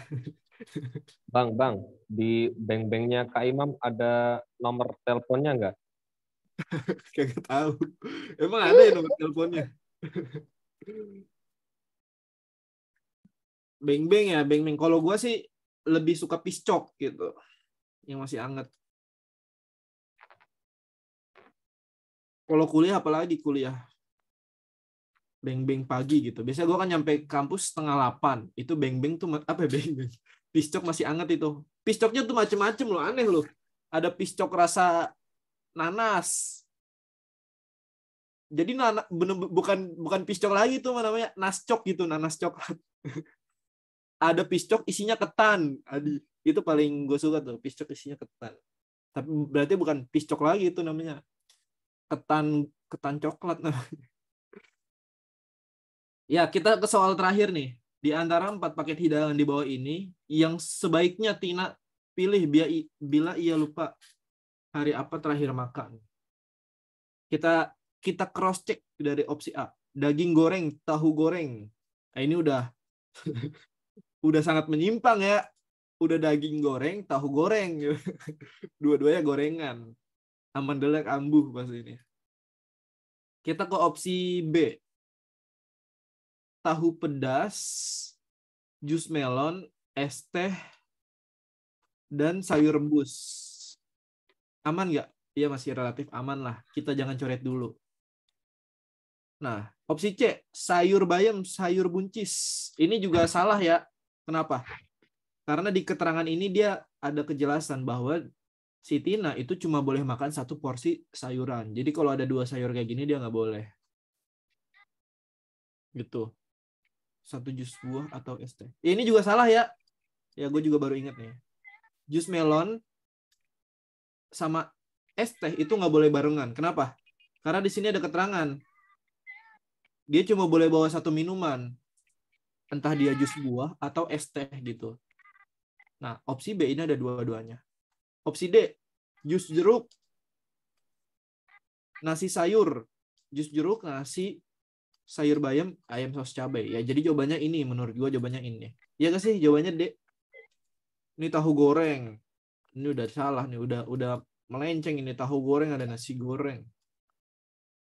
Bang, di beng-bengnya Kak Imam ada nomor teleponnya nggak? Kagak tahu. Emang ada ya nomor teleponnya? Beng-beng ya, beng-beng. Kalau gue sih lebih suka piscok gitu, yang masih anget. Kalau kuliah apalagi kuliah beng-beng pagi gitu. Biasanya gue kan nyampe kampus 7:30. Itu beng-beng tuh apa ya beng-beng? Piscok masih anget itu. Piscoknya tuh macem-macem loh, aneh loh. Ada piscok rasa nanas. Jadi bukan piscok lagi tuh namanya, nascok gitu, nanas coklat. Ada piscok isinya ketan. Adi, itu paling gue suka tuh, piscok isinya ketan. Tapi berarti bukan piscok lagi itu namanya. Ketan coklat namanya. Ya, kita ke soal terakhir nih. Di antara 4 paket hidangan di bawah ini, yang sebaiknya Tina pilih bila ia lupa hari apa terakhir makan. Kita cross check dari opsi A. Daging goreng, tahu goreng. Nah, ini udah sangat menyimpang ya. Udah daging goreng, tahu goreng. Dua-duanya gorengan. Amandelek ambuh pas ini. Kita ke opsi B. Tahu pedas, jus melon, es teh, dan sayur rebus. Aman nggak? Iya masih relatif aman lah. Kita jangan coret dulu. Nah, opsi C, sayur bayam, sayur buncis. Ini juga salah ya. Kenapa? Karena di keterangan ini dia ada kejelasan bahwa si Tina itu cuma boleh makan 1 porsi sayuran. Jadi kalau ada 2 sayur kayak gini dia nggak boleh. Gitu. 1 jus buah atau es teh. Ya, ini juga salah ya. Ya gue juga baru ingat nih. Jus melon sama es teh itu nggak boleh barengan. Kenapa? Karena di sini ada keterangan. Dia cuma boleh bawa 1 minuman. Entah dia jus buah atau es teh gitu. Nah, opsi B ini ada dua-duanya. Opsi D, jus jeruk, nasi sayur. Jus jeruk, nasi, sayur bayam, ayam saus cabai. Ya, jadi jawabannya ini. Menurut gue jawabannya ini. Iya nggak sih? Jawabannya D. Ini tahu goreng. Ini udah salah nih. Udah melenceng ini. Tahu goreng ada nasi goreng.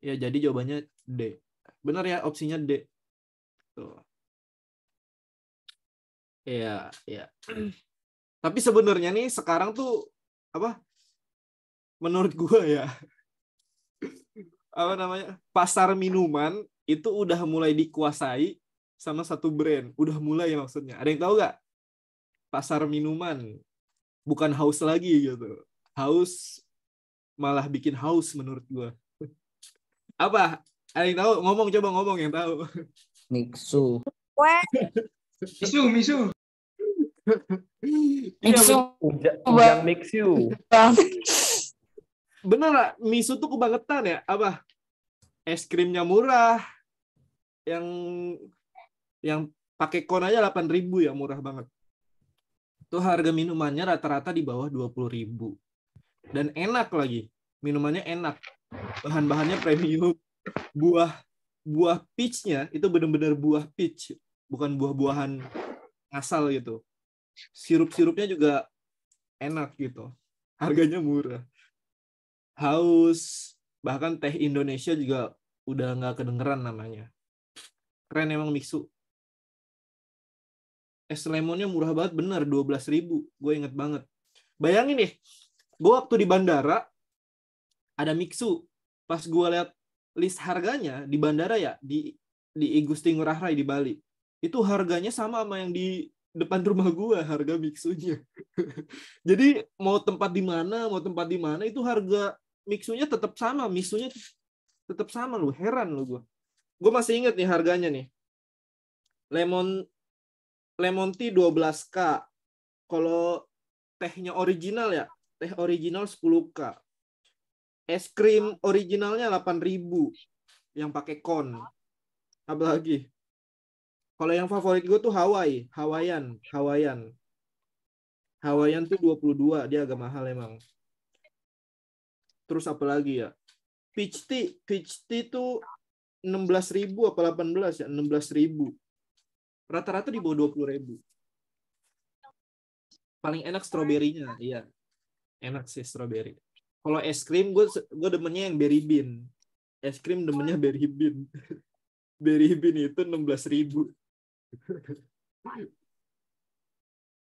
Ya, jadi jawabannya D. Benar ya, opsinya D. Tuh. Iya, iya. Tapi sebenarnya nih sekarang tuh apa? Menurut gua ya, apa namanya? Pasar minuman itu udah mulai dikuasai sama satu brand. Udah mulai maksudnya. Ada yang tahu nggak? Pasar minuman bukan haus lagi gitu. Haus malah bikin haus menurut gua. Apa? Ada yang tahu? Coba ngomong yang tahu. Mixu. Weh, Misu. Iya, Ujang Mixu. bener lah. Miso tuh kebangetan ya. Apa? Es krimnya murah. Yang pakai kon aja 8.000 ya, murah banget. Tuh harga minumannya rata-rata di bawah 20.000. Dan enak lagi. Minumannya enak. Bahan-bahannya premium. Buah peach-nya itu benar-benar buah peach, bukan buah-buahan asal gitu. Sirup-sirupnya juga enak gitu. Harganya murah. Haus, bahkan teh Indonesia juga udah nggak kedengeran namanya. Keren emang Mixu. Es lemonnya murah banget, bener 12.000. Gue inget banget. Bayangin nih, gue waktu di bandara ada Mixu. Pas gue lihat list harganya di bandara ya, di Igusti Ngurah Rai di Bali. Itu harganya sama yang di depan rumah gue, harga Mixunya. Jadi mau tempat di mana itu harga Mixunya tetap sama, Mixunya tetap sama lu. Heran lu gue. Gue masih inget nih harganya nih. Lemon tea 12K. Kalau tehnya original ya, teh original 10K. Es krim originalnya 8.000 yang pakai kon. Apa lagi? Kalau yang favorit gue tuh Hawaiian tuh 22, dia agak mahal emang. Terus apa lagi ya? Peach tea tuh 16.000 apa 18 ya? 16.000. Rata-rata di bawah 20.000. Paling enak stroberinya, iya. Enak sih strawberry. Kalau es krim gue demennya yang berry bean. Es krim demennya berry bean. Berry bean itu 16.000.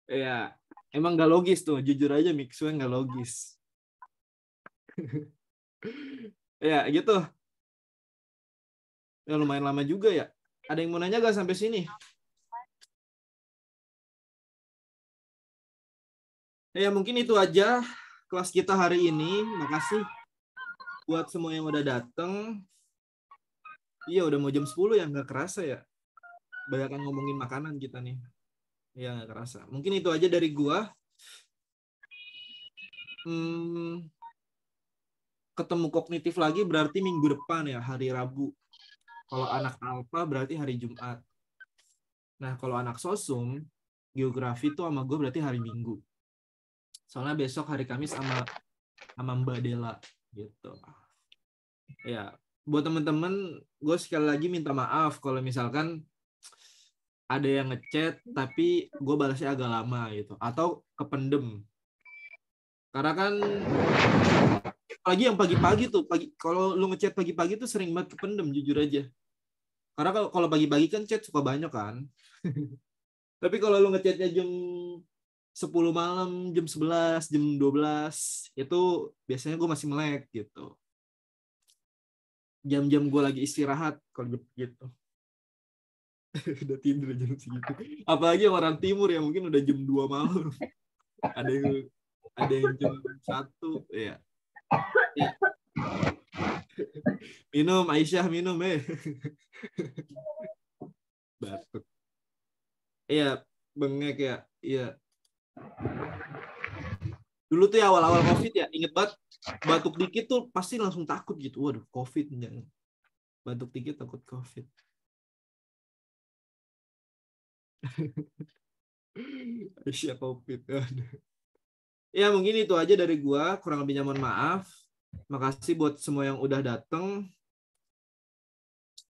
Ya, emang gak logis tuh. Jujur aja Mixu gak logis. Ya, gitu. Ya, lumayan lama juga ya. Ada yang mau nanya gak sampai sini? Ya, mungkin itu aja kelas kita hari ini. Makasih buat semua yang udah datang. Iya, udah mau jam 10 ya, nggak kerasa ya. Banyakan ngomongin makanan kita nih. Ya, nggak kerasa. Mungkin itu aja dari gua. Ketemu kognitif lagi berarti minggu depan ya, hari Rabu. Kalau anak Alfa berarti hari Jumat. Nah, kalau anak Sosum, geografi tuh sama gue berarti hari Minggu. Soalnya besok hari Kamis sama Mbak Dela gitu. Ya, buat teman-teman, gue sekali lagi minta maaf kalau misalkan ada yang ngechat tapi gue balasnya agak lama gitu atau kependem. Karena kan apalagi yang pagi-pagi tuh, kalau lu ngechat pagi-pagi tuh sering banget kependem, jujur aja. Karena kalau pagi-pagi kan chat suka banyak kan. Tapi kalau lu ngechatnya jam 10 malam, jam 11, jam 12, itu biasanya gue masih melek gitu. Jam-jam gue lagi istirahat kalau gitu. Udah tidur jam segitu. Apalagi yang orang timur ya mungkin udah jam 2 malam. Ada yang jam 1 ya. Ya. Minum Aisyah minum batuk. Iya, bengek ya. Iya. Dulu tuh ya awal-awal COVID ya, inget banget batuk dikit tuh pasti langsung takut gitu. Waduh, COVID jangan. Batuk dikit takut COVID. Aisyah COVID. Ya mungkin itu aja dari gua, kurang lebihnya mohon maaf. Makasih buat semua yang udah datang.